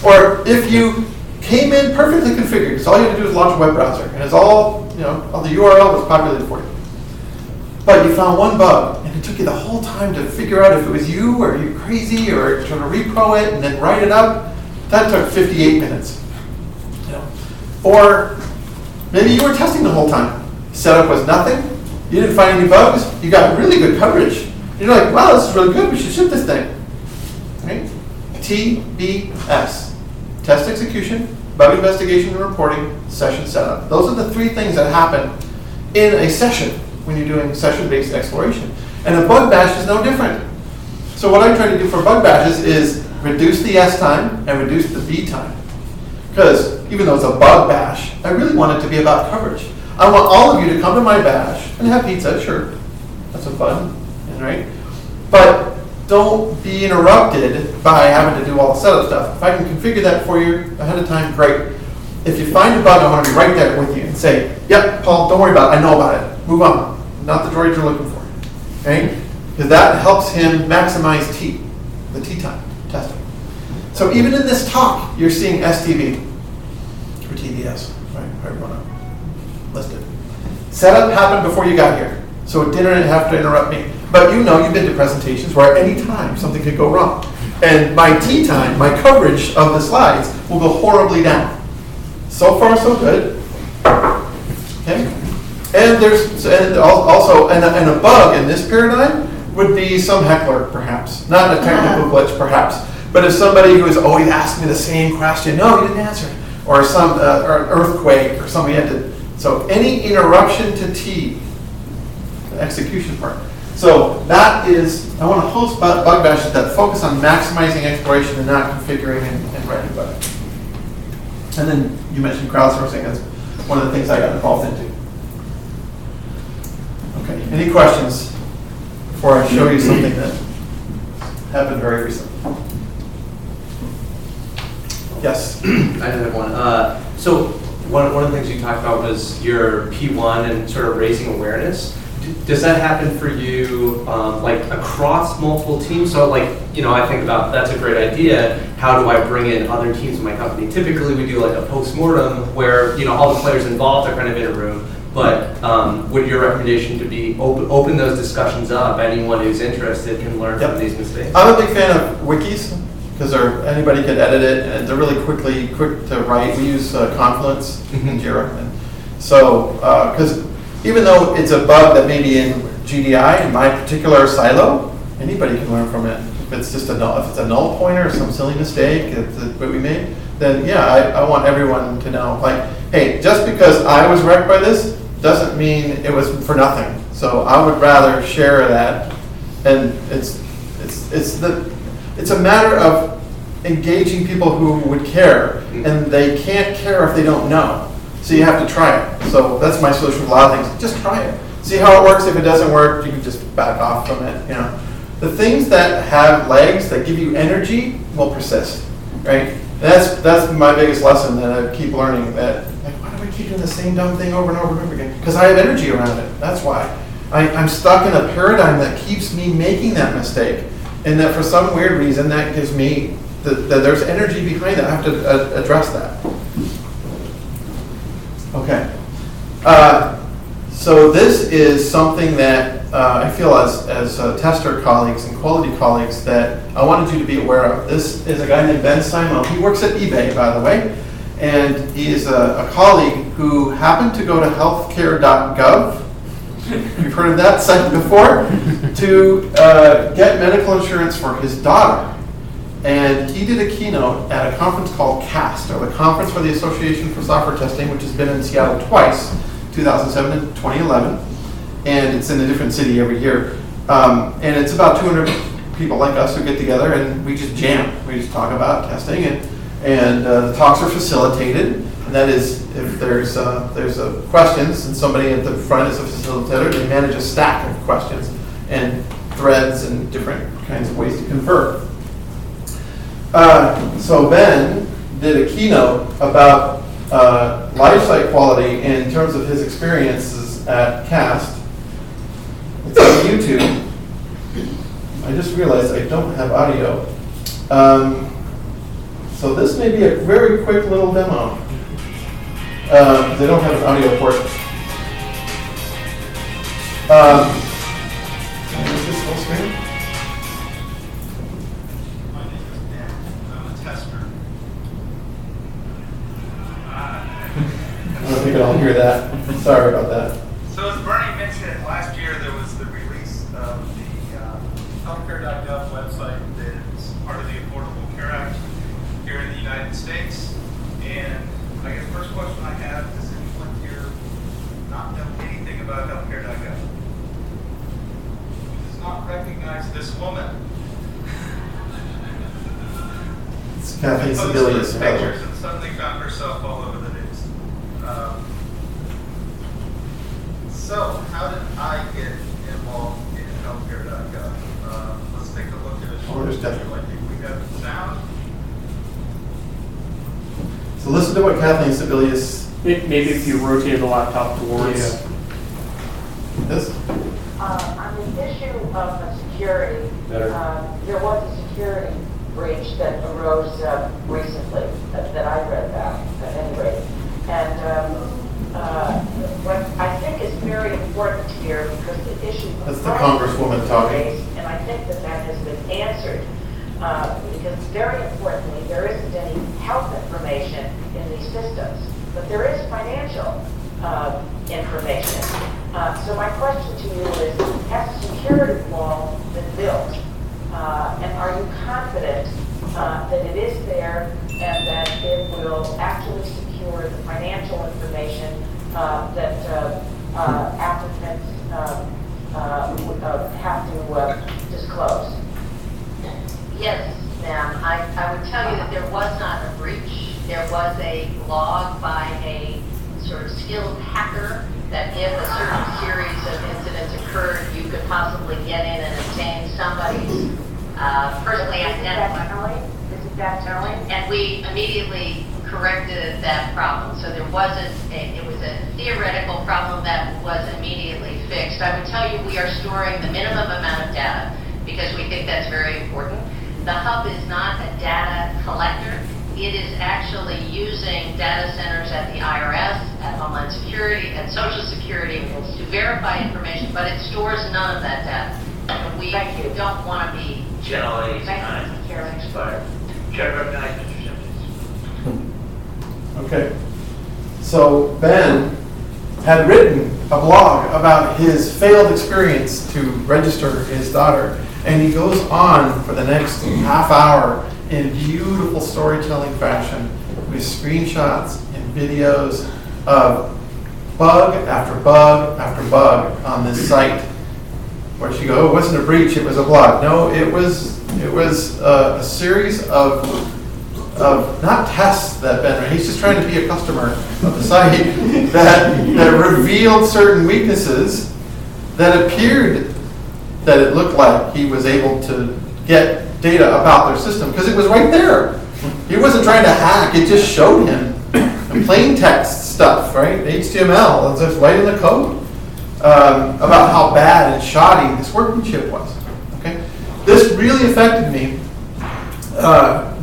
Or if you came in perfectly configured, because all you had to do was launch a web browser, and it's all, all the URL was populated for you. But you found one bug, and it took you the whole time to figure out if it was you, or you crazy, or trying to repro it and then write it up. That took 58 minutes. Or maybe you were testing the whole time. Setup was nothing. You didn't find any bugs. You got really good coverage. You're like, wow, this is really good. We should ship this thing. Right? TBS. Test execution, bug investigation and reporting, session setup. Those are the three things that happen in a session when you're doing session-based exploration. And a bug bash is no different. So what I try to do for bug bashes is reduce the S time and reduce the B time. Because even though it's a bug bash, I really want it to be about coverage. I want all of you to come to my bash and have pizza, sure. That's some fun, right? But don't be interrupted by having to do all the setup stuff. If I can configure that for you ahead of time, great. If you find a bug, I want to be right there with you and say, yep, Paul, don't worry about it. I know about it. Move on. Not the droid you're looking for. Okay? Because that helps him maximize the T time testing. So even in this talk, you're seeing STB or TBS, right? However you want to list it. Setup happened before you got here, so it didn't have to interrupt me. But you've been to presentations where at any time something could go wrong. And my T time, my coverage of the slides will go horribly down. So far, so good. Okay? And there's also a bug in this paradigm would be some heckler, perhaps. Not a technical glitch, perhaps. But if somebody who has always asked me the same question, no, you didn't answer it. Or some or an earthquake or something. So any interruption to T, the execution part. So that is, I want to host bug bashes that focus on maximizing exploration and not configuring and writing bugs. And then you mentioned crowdsourcing as one of the things I got involved into. Okay, any questions before I show you something that happened very recently? Yes? I did have one. So one of the things you talked about was your P1 and sort of raising awareness. Does that happen for you like across multiple teams? So I think about that's a great idea. How do I bring in other teams in my company? Typically we do like a post-mortem where all the players involved are kind of in a room. But would your recommendation to be open those discussions up? Anyone who's interested can learn from these mistakes. I'm a big fan of wikis because anybody can edit it and they're really quick to write. We use Confluence and Jira. And so, because even though it's a bug that may be in GDI, in my particular silo, anybody can learn from it. If it's just a null pointer or some silly mistake that we made, then yeah, I want everyone to know, like, hey, just because I was wrecked by this doesn't mean it was for nothing. So I would rather share that, and it's a matter of engaging people who would care, and they can't care if they don't know. So you have to try it. So that's my solution to a lot of things. Just try it. See how it works. If it doesn't work, you can just back off from it. You know, the things that have legs that give you energy will persist, right? That's my biggest lesson that I keep learning. That, like, why do I keep doing the same dumb thing over and over and over again? Because I have energy around it. That's why. I'm stuck in a paradigm that keeps me making that mistake, and that for some weird reason that gives me that there's energy behind it. I have to address that. Okay. So this is something that I feel as tester colleagues and quality colleagues that I wanted you to be aware of. This is a guy named Ben Simon. He works at eBay, by the way, and he is a colleague who happened to go to healthcare.gov. You've heard of that site before? To get medical insurance for his daughter. And he did a keynote at a conference called CAST, or the Conference for the Association for Software Testing, which has been in Seattle twice, 2007 and 2011. And it's in a different city every year. And it's about 200 people like us who get together and we just jam. We just talk about testing, and the talks are facilitated. And that is, if there's questions and somebody at the front is a facilitator, they manage a stack of questions and threads and different kinds of ways to convert. So Ben did a keynote about life site quality in terms of his experiences at CAST. It's on YouTube. I just realized I don't have audio. So this may be a very quick little demo. Because I don't have an audio port. Is this full screen? I don't think I'll hear that. Sorry about that. So as Bernie mentioned, last year there was the release of the healthcare.gov website that's part of the Affordable Care Act here in the United States. And I guess the first question I have, does anyone here not know anything about healthcare.gov? Does not recognize this woman? It's Kathleen Posted Sebelius. pictures and suddenly found herself all over the news. So how did I get involved in healthcare.gov? Let's take a look at a short video. I think we have sound. So listen to what Kathleen Sebelius. Maybe if you rotate the laptop towards. This. On the issue of security, there was a security breach that arose recently that I read about, at any rate. And what I think is very important here, because the issue That's the Congresswoman talking. And I think that has been answered, because very importantly, there isn't any health information in these systems, but there is financial information. So my question to you is, has the security wall been built? And are you confident that it is there and that it will actually secure the financial information that applicants have to disclose? Yes, ma'am. I would tell you that there was not a breach. There was a log by a sort of skilled hacker that if a certain series of incidents occurred, you could possibly get in and obtain somebody's personally identified. Isn't that telling? And we immediately corrected that problem. So there wasn't, it was a theoretical problem that was immediately fixed. I would tell you we are storing the minimum amount of data because we think that's very important. The hub is not a data collector. It is actually using data centers at the IRS, at Homeland Security, at Social Security to verify information, but it stores none of that data. And we don't want to be Generally, Thank you, Chairman. expired. Chair recognizes Mr. Simpkins. Okay. So Ben had written a blog about his failed experience to register his daughter. And he goes on for the next half hour in beautiful storytelling fashion with screenshots and videos of bug after bug after bug on this site. Where she goes, oh, it wasn't a breach, it was a blog. No, it was a series of not tests that Ben ran. He's just trying to be a customer of the site that revealed certain weaknesses that appeared that it looked like he was able to get data about their system because it was right there. He wasn't trying to hack, it just showed him plain text stuff, right? HTML, it's just right in the code about how bad and shoddy this workmanship was. Okay, this really affected me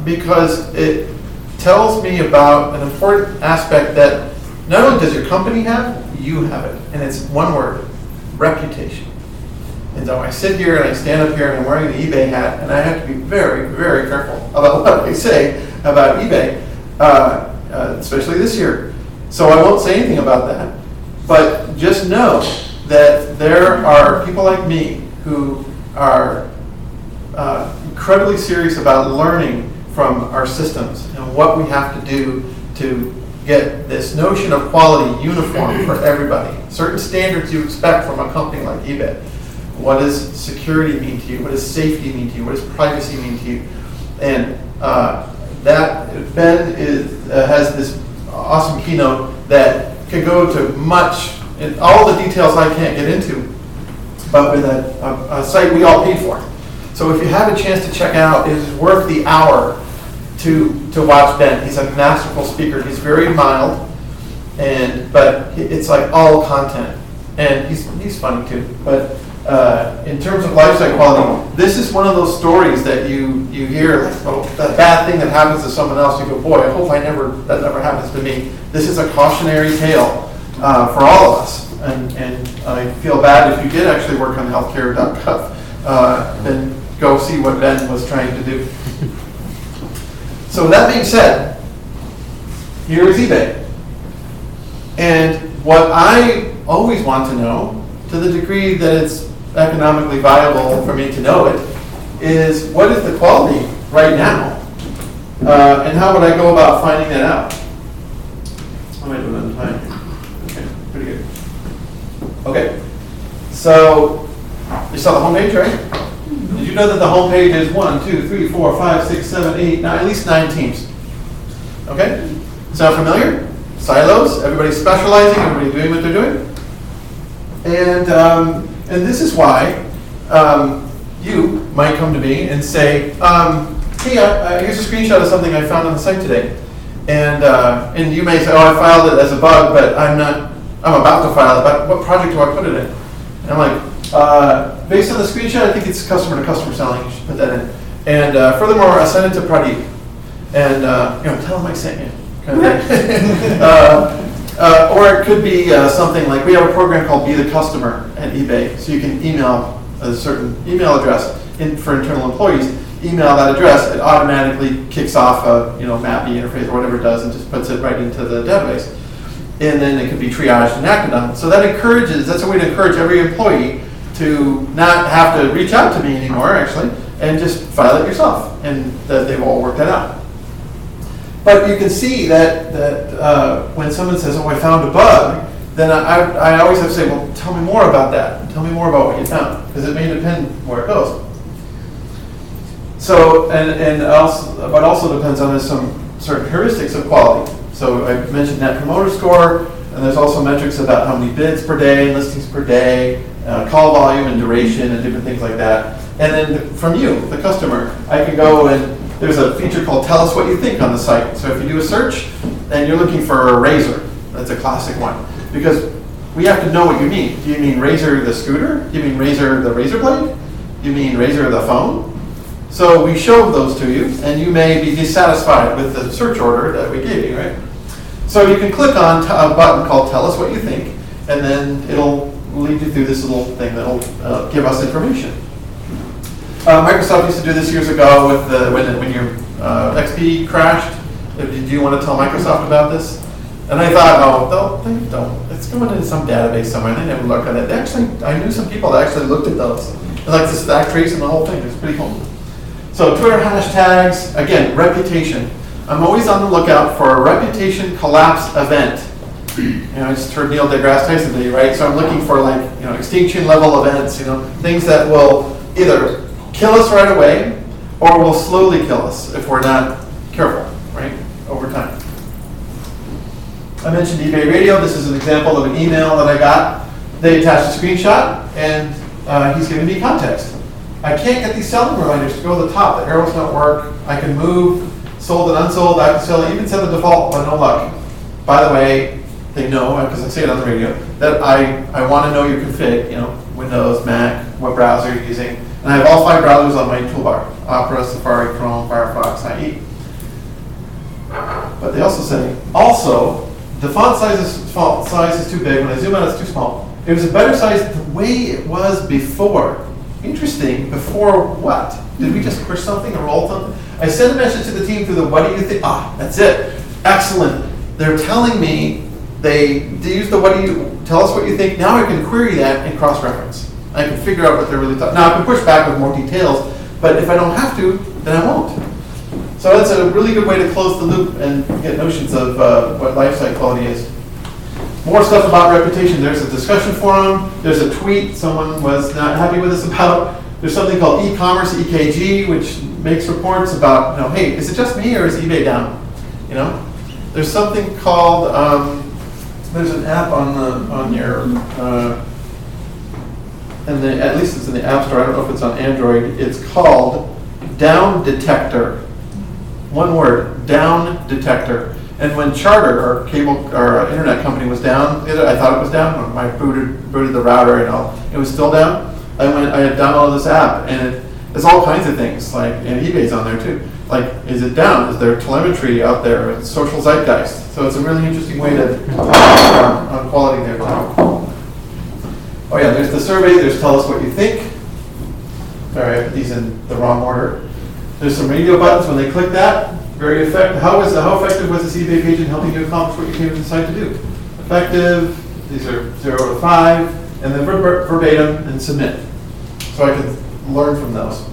because it tells me about an important aspect that not only does your company have, you have it, and it's one word: reputation. And so I sit here and I stand up here and I'm wearing the eBay hat, and I have to be very, very careful about what I say about eBay, especially this year. So I won't say anything about that. But just know that there are people like me who are incredibly serious about learning from our systems and what we have to do to get this notion of quality uniform for everybody. Certain standards you expect from a company like eBay. What does security mean to you? What does safety mean to you? What does privacy mean to you? And that Ben has this awesome keynote that can go to much, in all the details I can't get into, but with a site we all paid for. So if you have a chance to check out, it is worth the hour to watch Ben. He's a masterful speaker. He's very mild, but it's like all content, and he's funny too. But in terms of lifestyle quality, this is one of those stories that you hear, like, oh, that bad thing that happens to someone else. You go, boy, I hope that never happens to me. This is a cautionary tale for all of us, and I feel bad if you did actually work on healthcare.gov, then go see what Ben was trying to do. So with that being said, here is eBay. And what I always want to know, to the degree that it's economically viable for me to know it, is what is the quality right now? And how would I go about finding that out? How am I doing on time? Okay, pretty good. Okay, so you saw the homepage, right? Did you know that the homepage is 1, 2, 3, 4, 5, 6, 7, 8, 9, at least 9 teams? Okay? Sound familiar? Silos, everybody specializing, everybody doing what they're doing. And this is why you might come to me and say, hey, here's a screenshot of something I found on the site today. And you may say, oh, I filed it as a bug, but I'm about to file it, but what project do I put it in? And I'm like, based on the screenshot, I think it's customer-to-customer selling. You should put that in. And furthermore, I sent it to Pradeep. And tell him I sent you. Kind of thing. Or it could be something like, we have a program called Be the Customer at eBay. So you can email a certain email address for internal employees. Email that address, it automatically kicks off a MAPI interface or whatever it does and just puts it right into the database. And then it can be triaged and acted on. So that's a way to encourage every employee to not have to reach out to me anymore, actually, and just file it yourself, and that they've all worked that out. But you can see that when someone says, oh, I found a bug, then I always have to say, well, tell me more about that. Tell me more about what you found, because it may depend where it goes. So, but also depends on some certain heuristics of quality. So I mentioned Net Promoter Score, and there's also metrics about how many bids per day, listings per day, call volume and duration, and different things like that. And then from you, the customer, I can go and there's a feature called Tell Us What You Think on the site. So if you do a search and you're looking for a razor, that's a classic one. Because we have to know what you mean. Do you mean razor the scooter? Do you mean razor the razor blade? Do you mean razor the phone? So we show those to you, and you may be dissatisfied with the search order that we gave you, right? So you can click on a button called Tell Us What You Think, and then it'll lead you through this little thing that'll give us information. Microsoft used to do this years ago with when your XP crashed. Did you want to tell Microsoft about this? And I thought, oh, they don't. It's going into some database somewhere. They never look at it. They actually, I knew some people that actually looked at those. And like the stack trace and the whole thing. It's pretty cool. So Twitter hashtags, again, reputation. I'm always on the lookout for a reputation collapse event. I just heard Neil deGrasse Tyson today, right? So I'm looking for like, extinction level events, things that will either kill us right away or will slowly kill us if we're not careful, right, over time. I mentioned eBay Radio. This is an example of an email that I got. They attached a screenshot, and he's giving me context. I can't get these selling reminders to go to the top. The arrows don't work. I can move sold and unsold. I can sell, even set the default, but no luck. By the way, they know, because I say it on the radio, that I want to know your config, Windows, Mac, what browser you're using. And I have all 5 browsers on my toolbar: Opera, Safari, Chrome, Firefox, IE. But they also say, the font size is too big. When I zoom out, it's too small. It was a better size the way it was before. Interesting. Before what? Did we just push something or roll something? I sent a message to the team through the what do you think? That's it. Excellent. They're telling me they use the what do you, tell us what you think. Now I can query that and cross-reference. I can figure out what they're really talking. Now I can push back with more details, but if I don't have to, then I won't. So that's a really good way to close the loop and get notions of what lifesite quality is. More stuff about reputation. There's a discussion forum. There's a tweet someone was not happy with us about. There's something called e-commerce, EKG, which makes reports about, hey, is it just me or is eBay down? There's something called, there's an app on your, at least it's in the App Store. I don't know if it's on Android. It's called Down Detector. One word, Down Detector. And when Charter, our cable or internet company, was down, I thought it was down. When I booted the router and it was still down. I had downloaded this app, and it's all kinds of things. And eBay's on there too. Is it down? Is there telemetry out there? It's social zeitgeist. So it's a really interesting way to talk on quality there too. Oh yeah, there's the survey. There's tell us what you think. Sorry, I put these in the wrong order. There's some radio buttons. When they click that, very effective. How effective was this eBay page in helping you accomplish what you came to decide to do? Effective. These are 0 to 5, and then verbatim and submit. So I can learn from those.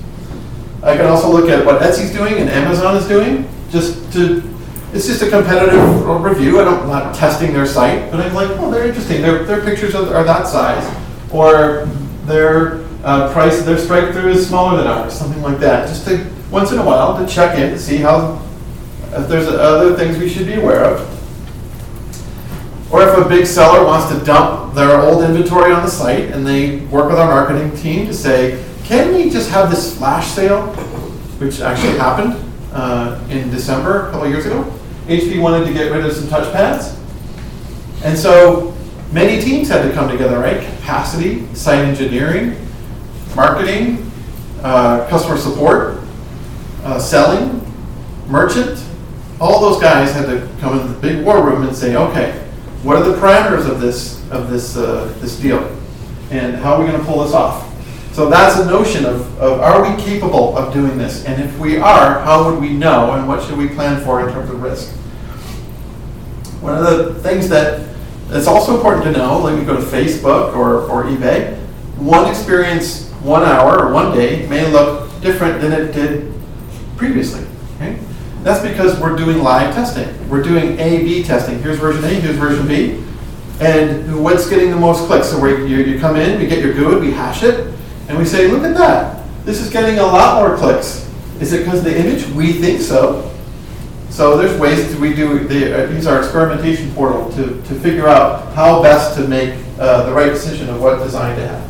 I can also look at what Etsy's doing and Amazon is doing. It's just a competitive review. I'm not testing their site, but I'm like, they're interesting. Their pictures are that size, or their price, their strike through is smaller than ours, something like that. Just to once in a while to check in to see if there's other things we should be aware of. Or if a big seller wants to dump their old inventory on the site, and they work with our marketing team to say, can we just have this flash sale, which actually happened in December a couple of years ago. HP wanted to get rid of some touchpads. And so many teams had to come together, right? Capacity, site engineering, marketing, customer support, selling, merchant. All those guys had to come into the big war room and say, okay, what are the parameters of this deal? And how are we going to pull this off? So that's a notion of are we capable of doing this? And if we are, how would we know? And what should we plan for in terms of risk? One of the things that's also important to know, like you go to Facebook or eBay, one experience, 1 hour or 1 day may look different than it did previously. Okay? That's because we're doing live testing. We're doing A/B testing. Here's version A, here's version B. And what's getting the most clicks? So you come in, we get your GUID, we hash it, and we say, look at that. This is getting a lot more clicks. Is it because of the image? We think so. So there's ways we use our experimentation portal to figure out how best to make the right decision of what design to have.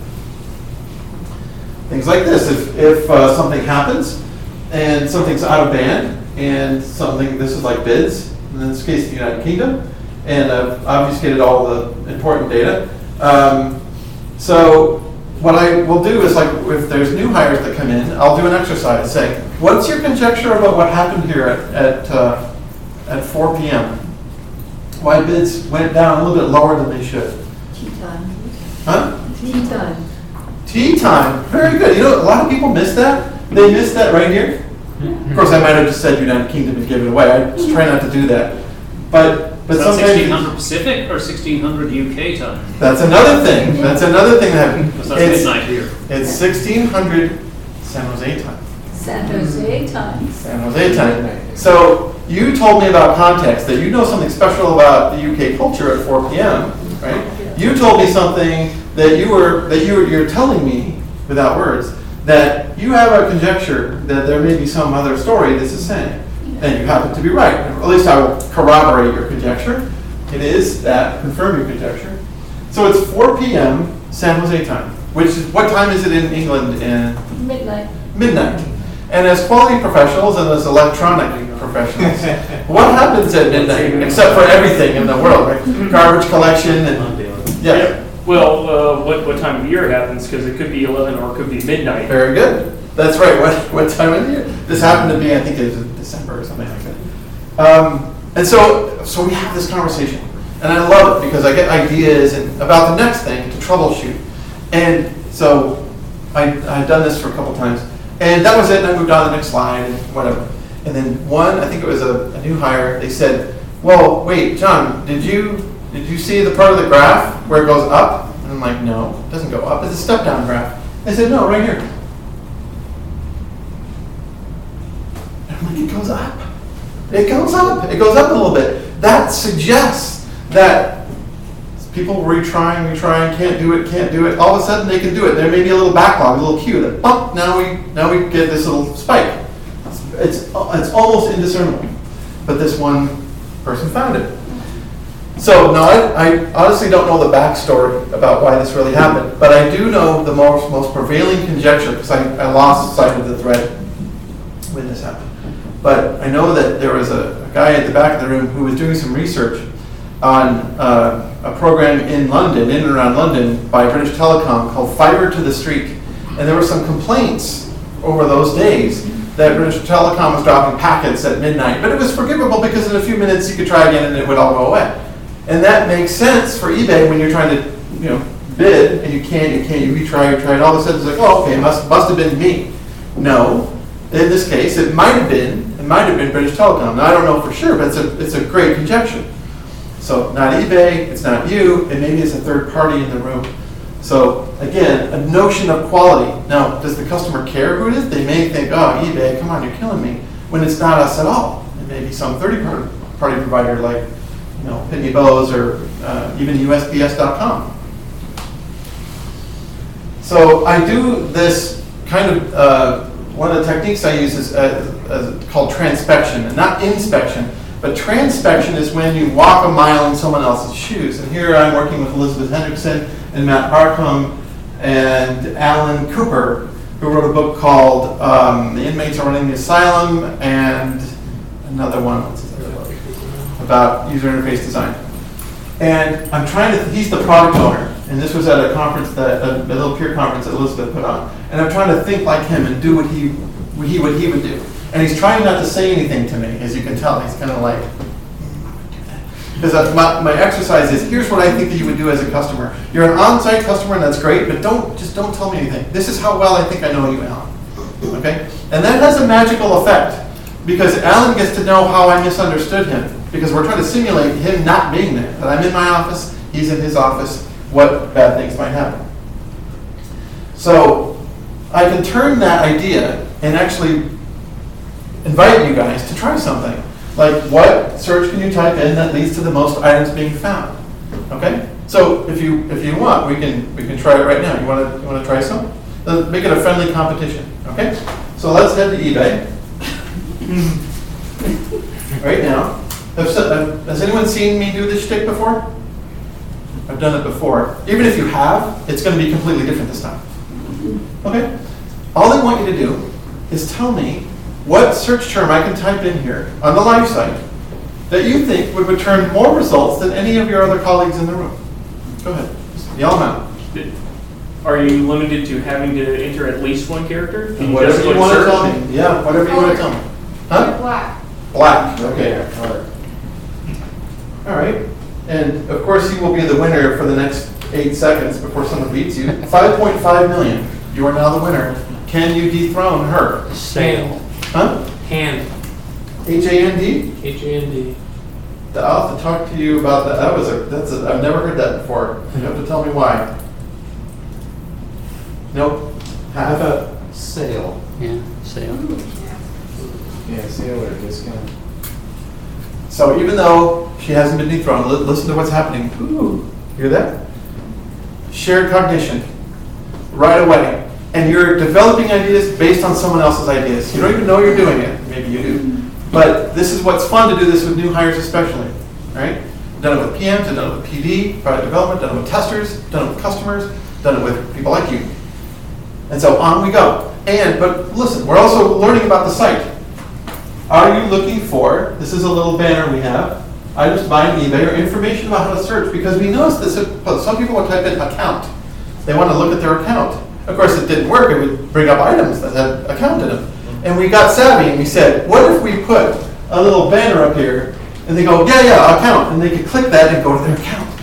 Things like this. If something happens and something's out of band, and this is like bids, in this case the United Kingdom, and I've obfuscated all the important data. So what I will do is, like, if there's new hires that come in, I'll do an exercise. Say, what's your conjecture about what happened here at 4 p.m.? Why bids went down a little bit lower than they should? Tea time. Huh? Tea time. Tea time. Very good. A lot of people miss that. They miss that right here. Of course, I might have just said United Kingdom and given it away. I just try not to do that. But But Is that sometimes 1600 Pacific or 1600 UK time? that's another thing. That's another thing that happened. Because that's midnight here. It's 1600 San Jose time. San Jose time. San Jose time. So you told me about context, that you know something special about the UK culture at 4 p.m., right? You told me something that you're telling me without words, that you have a conjecture that there may be some other story this is saying. And you happen to be right. At least I will corroborate your conjecture. It is that, confirm your conjecture. So it's 4 p.m. San Jose time, which is, what time is it in England? In Midnight. midnight. And as quality professionals and as electronic professionals, what happens at midnight, except for everything in the world, right? Garbage collection and, yeah. Well, what time of year it happens, because it could be 11 or it could be midnight. Very good. That's right. What time of the year? This happened to be, I think it was in December or something like that. And so we have this conversation, and I love it because I get ideas and about the next thing to troubleshoot. And so I've done this for a couple times, and that was it. And I moved on to the next slide and whatever. And then I think it was a new hire. They said, "Well, wait, John, did you see the part of the graph where it goes up?" And I'm like, "No, it doesn't go up. It's a step down graph." They said, "No, right here." I'm like, "It goes up. It goes up. It goes up a little bit." That suggests that people retrying, can't do it. All of a sudden they can do it. There may be a little backlog, a little queue that bump. Now we get this little spike. It's almost indiscernible, but this one person found it. So no, I honestly don't know the backstory about why this really happened, but I do know the most prevailing conjecture, because I lost sight of the thread when this happened. But I know that there was a guy at the back of the room who was doing some research on a program in London, in and around London, by British Telecom called Fibre to the Street. And there were some complaints over those days that British Telecom was dropping packets at midnight. But it was forgivable because in a few minutes you could try again and it would all go away. And that makes sense for eBay when you're trying to, bid and you retry, and all of a sudden it's like, oh, okay, it must have been me. No, in this case, it might have been British Telecom. Now I don't know for sure, but it's a great conjecture. So not eBay, it's not you, and maybe it's a third party in the room. So again, a notion of quality. Now, does the customer care who it is? They may think, oh, eBay, come on, you're killing me, when it's not us at all. It may be some third-party provider like, Pitney Bowes or even USPS.com. So I do this kind of, one of the techniques I use is called transpection, and not inspection, but transpection is when you walk a mile in someone else's shoes. And here I'm working with Elizabeth Hendrickson and Matt Barcombe and Alan Cooper, who wrote a book called The Inmates Are Running the Asylum, and another one, about user interface design. And I'm he's the product owner, and this was at a conference, a little peer conference that Elizabeth put on. And I'm trying to think like him and do what he would do. And he's trying not to say anything to me, as you can tell. He's kind of like, because my exercise is, here's what I think that you would do as a customer. You're an on-site customer, and that's great, but don't tell me anything. This is how well I think I know you, Alan. Okay? And that has a magical effect, because Alan gets to know how I misunderstood him, because we're trying to simulate him not being there. That I'm in my office, he's in his office, what bad things might happen. So I can turn that idea and actually invite you guys to try something. Like, what search can you type in that leads to the most items being found? Okay? So if you want, we can try it right now. You want to try some? Let's make it a friendly competition. Okay? So let's head to eBay. Right now. Has anyone seen me do this shtick before? I've done it before. Even if you have, it's going to be completely different this time. Okay? All I want you to do is tell me what search term I can type in here on the live site that you think would return more results than any of your other colleagues in the room. Go ahead. Just yell them out. Are you limited to having to enter at least one character? Can Whatever just you click want to search? tell me. Yeah, whatever you want to tell me. Huh? Black. Black. Okay. All right. And of course, you will be the winner for the next 8 seconds before someone beats you. 5.5 million. You are now the winner. Can you dethrone her? Sale. Huh? Hand. H-A-N-D? H-A-N-D. I'll have to talk to you about that. I've never heard that before. You have to tell me why. Nope. How about sale? Yeah, sale. Yeah, sale or discount. So even though she hasn't been dethroned, listen to what's happening. Ooh, hear that? Shared cognition, right away. And you're developing ideas based on someone else's ideas. You don't even know you're doing it. Maybe you do. But this is what's fun to do this with new hires especially, right? Done it with PMs, done it with PD, product development, done it with testers, done it with customers, done it with people like you. And so on we go. But listen, we're also learning about the site. Are you looking for, this is a little banner we have, items to buy on eBay or information about how to search, because we noticed that some people would type in account. They want to look at their account. Of course, it didn't work. It would bring up items that had account in them. And we got savvy and we said, what if we put a little banner up here and they go, yeah, account. And they could click that and go to their account.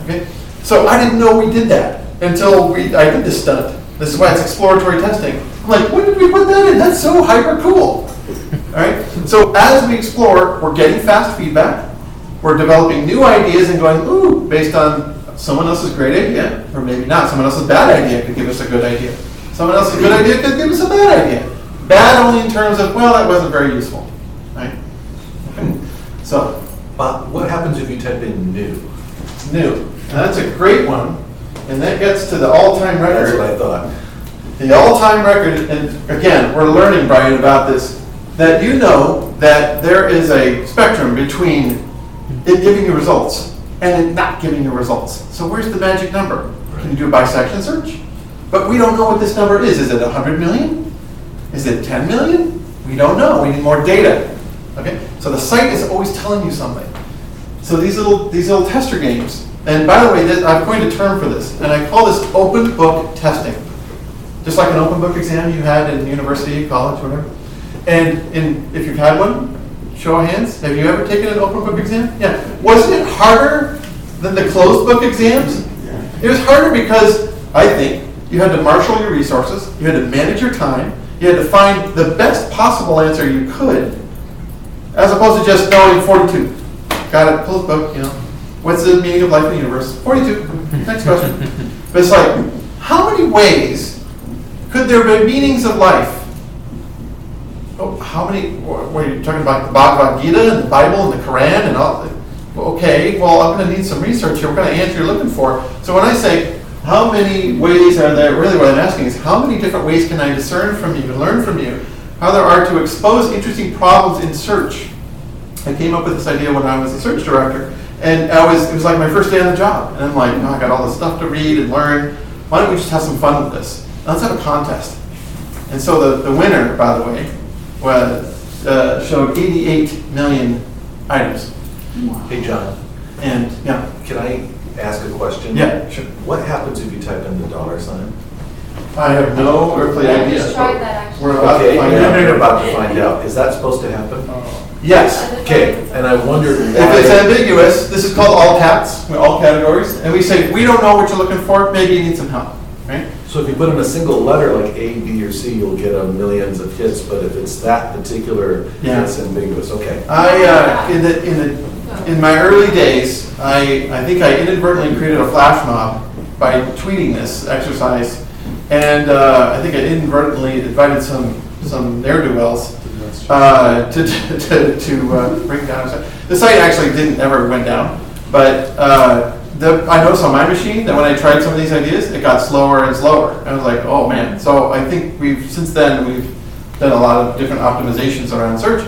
Okay? So I didn't know we did that until I did this stunt. This is why it's exploratory testing. I'm like, when did we put that in? That's so hyper cool. All right? So as we explore, we're getting fast feedback. We're developing new ideas and going, ooh, based on someone else's great idea, or maybe not. Someone else's bad idea could give us a good idea. Someone else's good idea could give us a bad idea. Bad only in terms of, well, that wasn't very useful, right? Okay. So, What happens if you type in new? New. Now, that's a great one, and that gets to the all-time record. That's what I thought. The all-time record, and again, we're learning, Brian, about this, that you know that there is a spectrum between it giving you results and it not giving you results. So where's the magic number? Can you do a bisection search? But we don't know what this number is. Is it 100 million? Is it 10 million? We don't know. We need more data. Okay? So the site is always telling you something. So these little tester games, and by the way, I've coined a term for this, and I call this open book testing. Just like an open book exam you had in university, college, whatever. And if you've had one, show of hands, have you ever taken an open book exam? Yeah. Wasn't it harder than the closed book exams? It was harder because, I think, you had to marshal your resources, you had to manage your time, you had to find the best possible answer you could, as opposed to just knowing 42. Got it, closed book, What's the meaning of life in the universe? 42. Next question. But it's like, how many ways could there be meanings of life? Oh, how many, what are you talking about, the Bhagavad Gita and the Bible and the Quran and all? Okay, well, I'm going to need some research here. What kind of answer you're looking for? So when I say, how many ways are there, really what I'm asking is, how many different ways can I discern from you and learn from you how there are to expose interesting problems in search? I came up with this idea when I was a search director, and it was like my first day on the job. And I'm like, I got all this stuff to read and learn. Why don't we just have some fun with this? Let's have a contest. And so the winner, by the way, showed 88 million items. Hey, John. And, yeah. Can I ask a question? Yeah, sure. What happens if you type in the $sign? I have no earthly idea. Just tried that, actually. We're about to find out. You're about to find out. Is that supposed to happen? Yes. Okay, and I wondered If why. it's ambiguous, this is called all caps, all categories, and we say, we don't know what you're looking for, maybe you need some help, right? So if you put in a single letter like A, B, or C, you'll get millions of hits, but if it's that particular, it's ambiguous. Okay. In my early days, I think I inadvertently created a flash mob by tweeting this exercise, and I think I inadvertently invited some ne'er-do-wells to bring down. The site actually didn't ever went down, but I noticed on my machine that when I tried some of these ideas, it got slower and slower. I was like, oh man. So I think since then we've done a lot of different optimizations around search.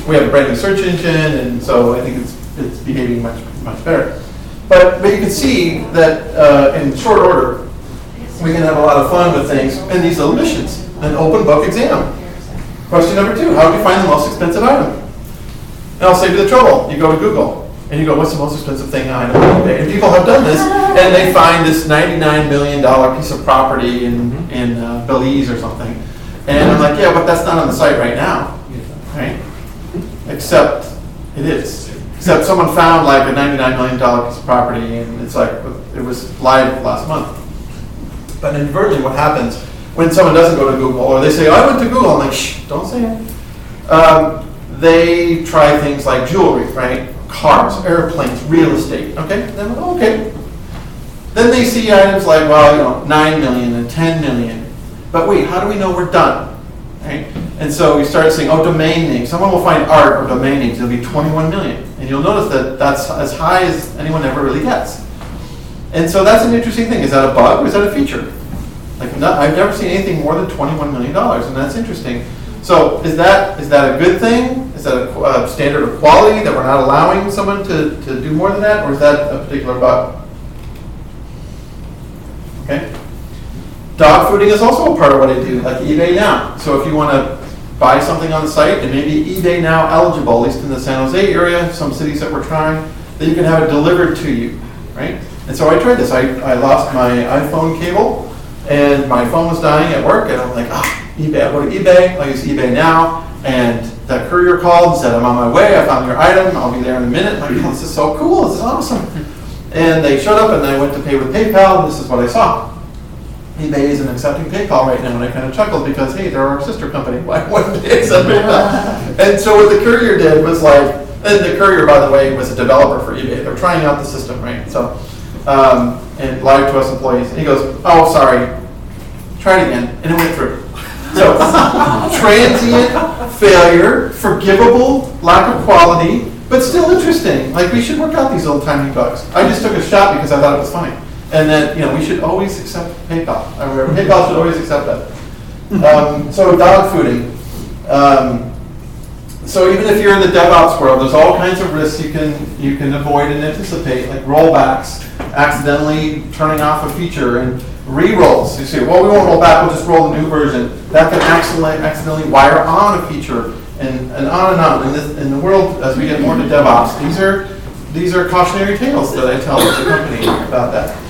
We have a brand new search engine, and so I think it's behaving much better. But you can see that in short order, we can have a lot of fun with things in these little missions. An open book exam. Question number 2, how do you find the most expensive item? And I'll save you the trouble. You go to Google, and you go, what's the most expensive thing on eBay? And people have done this, and they find this $99 million piece of property in Belize or something. And I'm like, yeah, but that's not on the site right now, right? Except it is. Except someone found like a $99 million piece of property, and it's like, it was live last month. But inadvertently, what happens when someone doesn't go to Google, or they say, I went to Google, I'm like, shh, don't say it. They try things like jewelry, right? cars, airplanes, real estate, okay? Then, okay. Then they see items like, well, 9 million and 10 million. But wait, how do we know we're done, right? And so we start saying, domain names. Someone will find art or domain names. It'll be 21 million. And you'll notice that that's as high as anyone ever really gets. And so that's an interesting thing. Is that a bug or is that a feature? I've never seen anything more than $21 million, and that's interesting. So is that a good thing? Is that a standard of quality that we're not allowing someone to do more than that, or is that a particular bug? Okay. Dog fooding is also a part of what I do, like eBay Now. So if you want to buy something on the site, and maybe eBay Now eligible, at least in the San Jose area, some cities that we're trying, then you can have it delivered to you, right? And so I tried this. I lost my iPhone cable, and my phone was dying at work, and I'm like, eBay. I go to eBay. I use eBay Now, and the courier called and said, I'm on my way. I found your item. I'll be there in a minute. I'm like, this is so cool. This is awesome. And they showed up, and I went to pay with PayPal, and this is what I saw. eBay isn't accepting PayPal right now, and I kind of chuckled because, hey, they're our sister company. Why wouldn't they accept PayPal? And so what the courier did was and the courier, by the way, was a developer for eBay. They're trying out the system, right? So, and live to us employees. And he goes, sorry, try it again, and it went through. So, transient failure, forgivable, lack of quality, but still interesting. We should work out these little tiny bugs. I just took a shot because I thought it was funny. And then, we should always accept PayPal. PayPal should always accept that. So dog fooding. So even if you're in the DevOps world, there's all kinds of risks you can avoid and anticipate, like rollbacks, accidentally turning off a feature, and re-rolls. You say, we won't roll back, we'll just roll the new version. That can accidentally wire on a feature, and on and on. In the world, as we get more to DevOps, these are cautionary tales that I tell the company about that.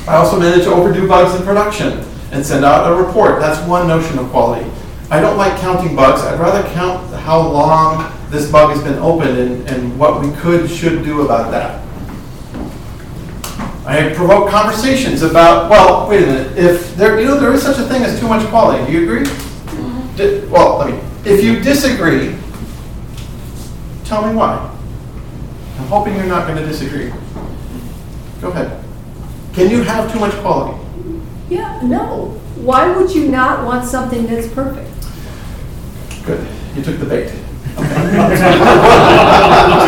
I also manage to overdo bugs in production and send out a report. That's one notion of quality. I don't like counting bugs. I'd rather count how long this bug has been open and what we should do about that. I provoke conversations about, wait a minute, if there is such a thing as too much quality. Do you agree? If you disagree, tell me why. I'm hoping you're not going to disagree. Go ahead. Can you have too much quality? Yeah, no. Why would you not want something that's perfect? Good. You took the bait. Okay.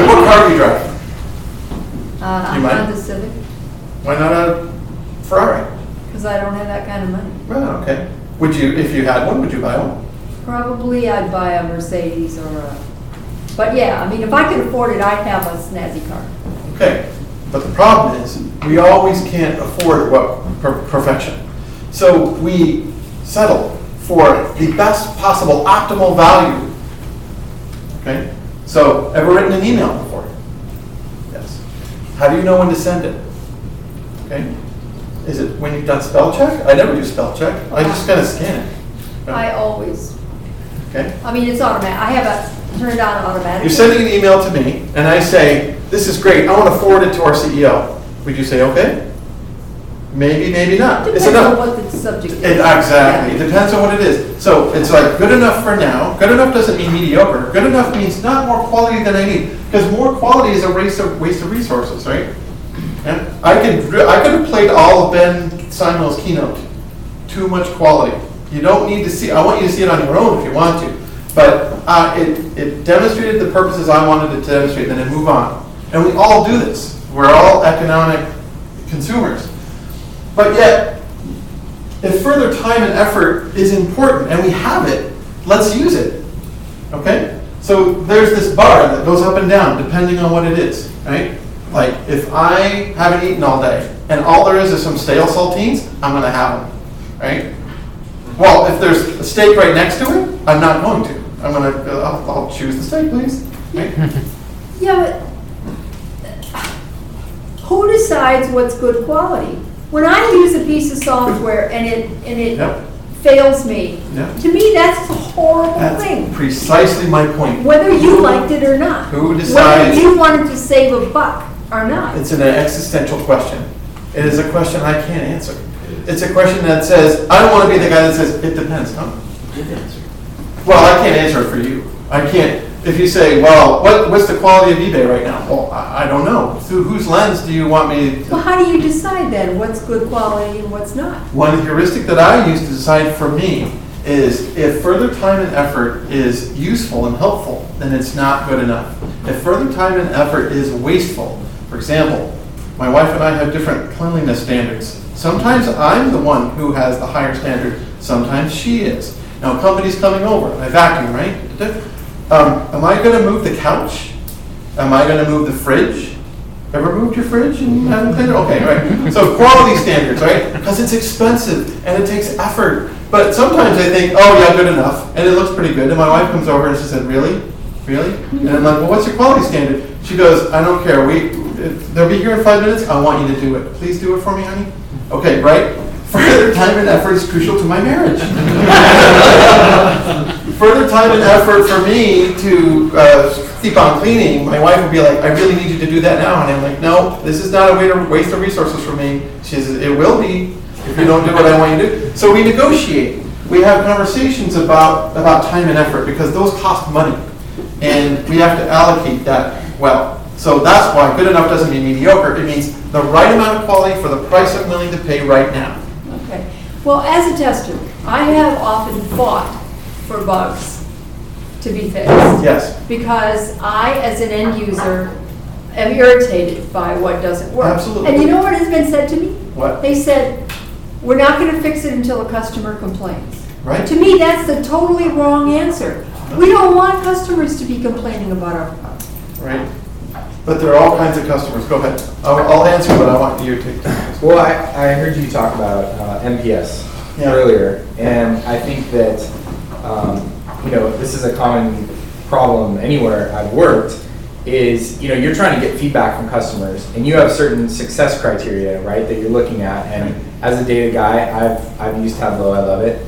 What car do you drive? I'm on the Civic. Why not a Ferrari? Because I don't have that kind of money. Well, okay. Would you, if you had one, would you buy one? Probably I'd buy a Mercedes but yeah, if I could afford it, I'd have a snazzy car. Okay. But the problem is, we always can't afford perfection. So we settle for the best possible optimal value. Okay? So, ever written an email before? Yes. How do you know when to send it? Okay? Is it when you've done spell check? I never do spell check. I just kind of scan it. Okay? I always. Okay? It's automatic. I have it turned on automatically. You're sending an email to me, and I say, this is great. I want to forward it to our CEO. Would you say okay? Maybe, maybe not. Depends it's enough. On what the subject is. Exactly. It depends on what it is. So it's good enough for now. Good enough doesn't mean mediocre. Good enough means not more quality than I need. Because more quality is a waste of resources, right? And I could have played all of Ben Simon's keynote. Too much quality. You don't need to see. I want you to see it on your own if you want to. But it demonstrated the purposes I wanted it to demonstrate, and then move on. And we all do this. We're all economic consumers. But yet, if further time and effort is important, and we have it, let's use it. Okay? So there's this bar that goes up and down depending on what it is, right? Like if I haven't eaten all day, and all there is some stale saltines, I'm going to have them, right? Well, if there's a steak right next to it, I'm not going to. I'll choose the steak, please. Right? Yeah, but who decides what's good quality? When I use a piece of software and it fails me, to me that's a horrible thing. That's precisely my point. Whether you liked it or not. Who decides? Whether you wanted to save a buck or not. It's an existential question. It is a question I can't answer. It's a question that says, I don't want to be the guy that says, it depends, huh? Well, I can't answer it for you. I can't. if you say, well, what's the quality of eBay right now? Well, I don't know. Through whose lens do you want me to? Well, how do you decide then what's good quality and what's not? One heuristic that I use to decide for me is if further time and effort is useful and helpful, then it's not good enough. If further time and effort is wasteful, for example, my wife and I have different cleanliness standards. Sometimes I'm the one who has the higher standard. Sometimes she is. Now, a company's coming over. I vacuum, right? Am I going to move the couch? Am I going to move the fridge? Ever moved your fridge and haven't cleaned it? Okay, right. So quality standards, right? Because it's expensive and it takes effort. But sometimes I think, oh yeah, good enough. And it looks pretty good. And my wife comes over and she said, really? Really? And I'm like, well, what's your quality standard? She goes, I don't care. They'll be here in 5 minutes. I want you to do it. Please do it for me, honey. Okay, right? Further time and effort is crucial to my marriage. Further time and effort for me to keep on cleaning, my wife would be like, I really need you to do that now. And I'm like, no, this is not a way to waste of resources for me. She says, it will be if you don't do what I want you to do. So we negotiate. We have conversations about time and effort because those cost money. And we have to allocate that well. So that's why good enough doesn't mean mediocre. It means the right amount of quality for the price I'm willing to pay right now. Okay. Well, as a tester, I have often fought for bugs to be fixed. Yes. Because I, as an end user, am irritated by what doesn't work. Absolutely. And you know what has been said to me? What? They said, we're not going to fix it until a customer complains. Right. To me, that's the totally wrong answer. We don't want customers to be complaining about our product. Right. But there are all kinds of customers. Go ahead. I'll answer, but I want you to. Well, I heard you talk about MPS earlier, and I think that this is a common problem anywhere I've worked. Is you're trying to get feedback from customers, and you have certain success criteria, right, that you're looking at. And as a data guy, I've used Tableau. I love it.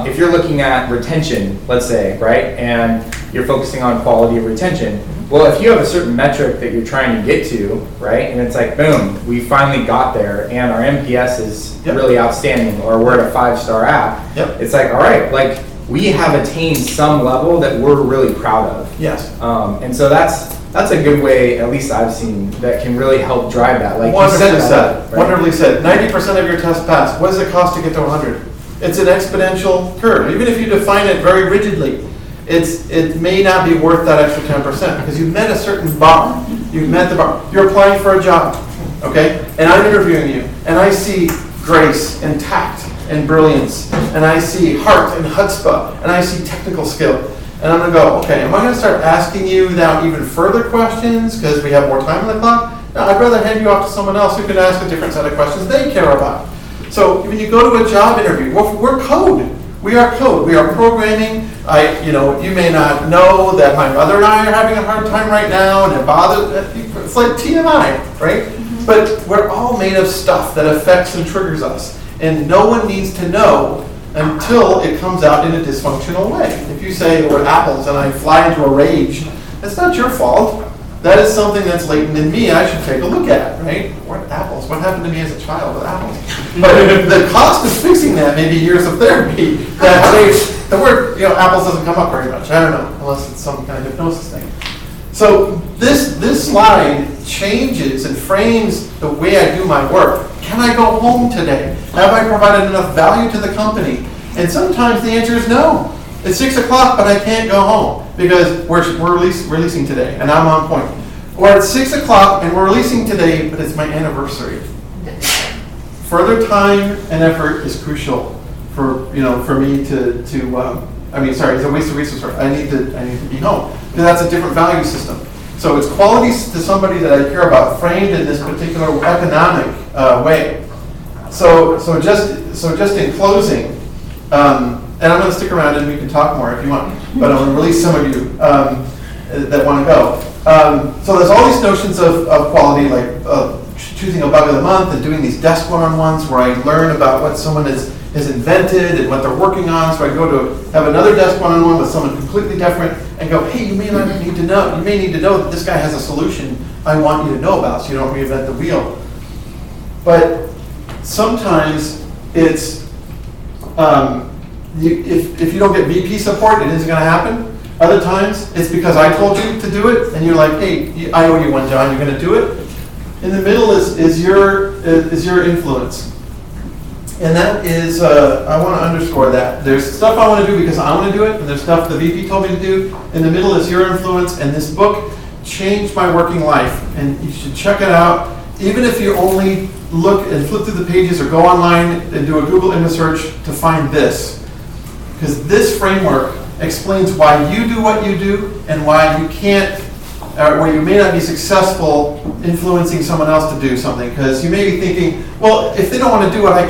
If you're looking at retention, let's say, right, and you're focusing on quality of retention. Well, if you have a certain metric that you're trying to get to, right, and it's like, boom, we finally got there, and our NPS is really outstanding, or we're at a 5-star app, it's like, all right, like, we have attained some level that we're really proud of. Yes. And so that's a good way, at least I've seen, that can really help drive that. Like wonderfully said. Right? Wonderfully said. 90% of your test pass. What does it cost to get to 100? It's an exponential curve. Even if you define it very rigidly, it may not be worth that extra 10% because you've met a certain bar. You've met the bar. You're applying for a job, okay? And I'm interviewing you, and I see grace and tact and brilliance, and I see heart and chutzpah, and I see technical skill. And I'm going to go, okay, am I going to start asking you now even further questions because we have more time on the clock? No, I'd rather hand you off to someone else who can ask a different set of questions they care about. So when you go to a job interview, we're code. We are code. We are programming. You may not know that my mother and I are having a hard time right now, and it bothers. It's like TMI, right? Mm-hmm. But we're all made of stuff that affects and triggers us, and no one needs to know until it comes out in a dysfunctional way. If you say we're apples and I fly into a rage, that's not your fault. That is something that's latent in me. I should take a look at, right? What apples? What happened to me as a child with apples? But the cost of fixing that may be years of therapy. The word, apples doesn't come up very much. I don't know, unless it's some kind of hypnosis thing. So this slide changes and frames the way I do my work. Can I go home today? Have I provided enough value to the company? And sometimes the answer is no. It's 6 o'clock, but I can't go home because we're releasing today, and I'm on point. Or it's 6 o'clock, and we're releasing today, but it's my anniversary. Further time and effort is crucial for me to it's a waste of resources. I need to be home because that's a different value system. So it's qualities to somebody that I care about framed in this particular economic way. So just in closing. And I'm going to stick around and we can talk more if you want, but I'm going to release some of you that want to go. So there's all these notions of quality, like choosing a bug of the month and doing these desk one-on-ones where I learn about what someone has invented and what they're working on. So I go to have another desk one-on-one with someone completely different and go, hey, you may need to know that this guy has a solution I want you to know about so you don't reinvent the wheel. But sometimes it's, if you don't get VP support, it isn't going to happen. Other times, it's because I told you to do it, and you're like, hey, I owe you one, John, you're gonna do it. In the middle is your influence. And that is, I want to underscore that. There's stuff I want to do because I want to do it, and there's stuff the VP told me to do. In the middle is your influence, and this book changed my working life, and you should check it out. Even if you only look and flip through the pages or go online and do a Google image search to find this. Because this framework explains why you do what you do and why you can't, where you may not be successful influencing someone else to do something. Because you may be thinking, well, if they don't want to do it, I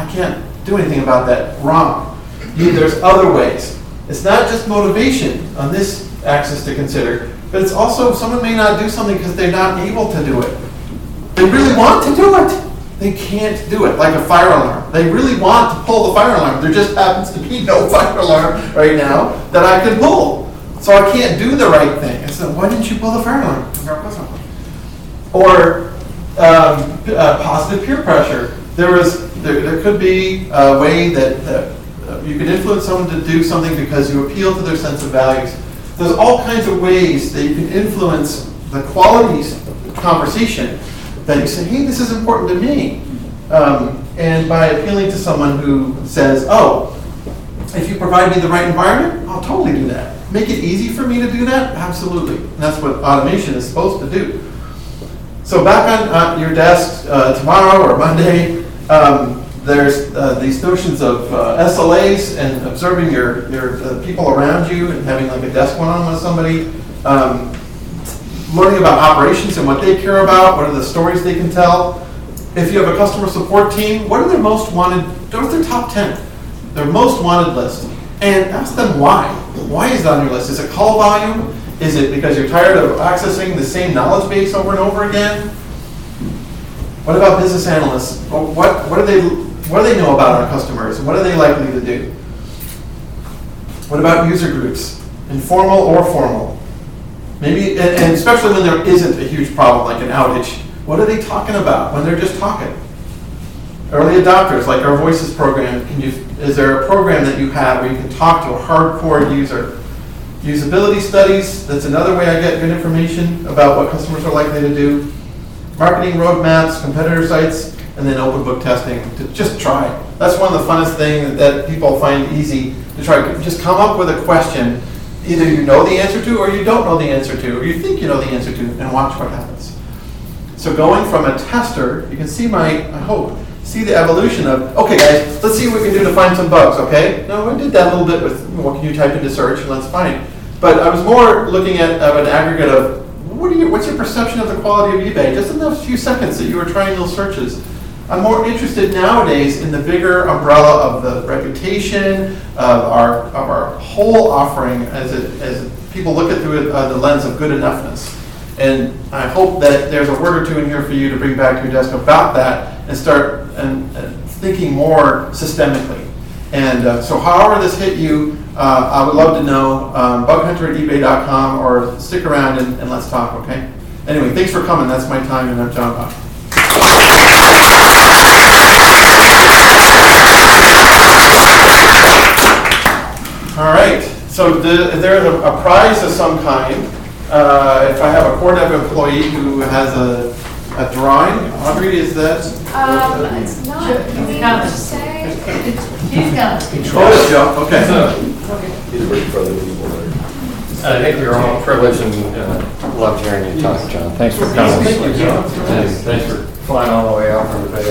can't do anything about that. Wrong. There's other ways. It's not just motivation on this axis to consider, but it's also someone may not do something because they're not able to do it. They really want to do it. They can't do it, like a fire alarm. They really want to pull the fire alarm. There just happens to be no fire alarm right now that I could pull. So I can't do the right thing. And so why didn't you pull the fire alarm? Or positive peer pressure. There could be a way that you could influence someone to do something because you appeal to their sense of values. There's all kinds of ways that you can influence the qualities of the conversation that you say, hey, this is important to me. And by appealing to someone who says, oh, if you provide me the right environment, I'll totally do that. Make it easy for me to do that? Absolutely. And that's what automation is supposed to do. So back on your desk tomorrow or Monday, there's these notions of SLAs and observing your people around you and having like a desk one-on-one with somebody. Learning about operations and what they care about, what are the stories they can tell. If you have a customer support team, what are their most wanted, what are their top 10? Their most wanted list. And ask them why. Why is it on your list? Is it call volume? Is it because you're tired of accessing the same knowledge base over and over again? What about business analysts? What do they know about our customers? What are they likely to do? What about user groups? Informal or formal? Maybe, and especially when there isn't a huge problem like an outage, what are they talking about when they're just talking? Early adopters, like our Voices program, is there a program that you have where you can talk to a hardcore user? Usability studies, that's another way I get good information about what customers are likely to do. Marketing roadmaps, competitor sites, and then open book testing to just try. That's one of the funnest things that people find easy to try. Just come up with a question either you know the answer to or you don't know the answer to, or you think you know the answer to, and watch what happens. So going from a tester, you can see see the evolution of, okay guys, let's see what we can do to find some bugs, okay? Now we did that a little bit with what can you type into search and let's find. But I was more looking at an aggregate of what's your perception of the quality of eBay? Just in those few seconds that you were trying those searches. I'm more interested nowadays in the bigger umbrella of the reputation of our whole offering as people look at through the lens of good enoughness. And I hope that there's a word or two in here for you to bring back to your desk about that and start thinking more systemically. And so however this hit you, I would love to know, bughunter@ebay.com, or stick around and let's talk, okay? Anyway, thanks for coming. That's my time, and I'm Jon Bach. All right, so there's a prize of some kind. If I have a Core Dev employee who has a drawing, Audrey, is that? It's not. He's coming. Oh, it's Joe, okay. He's working for other people. I think we were all privileged and loved hearing you talk, John. Thanks for coming. Thank you, John. Thanks for flying all the way out from the Bay.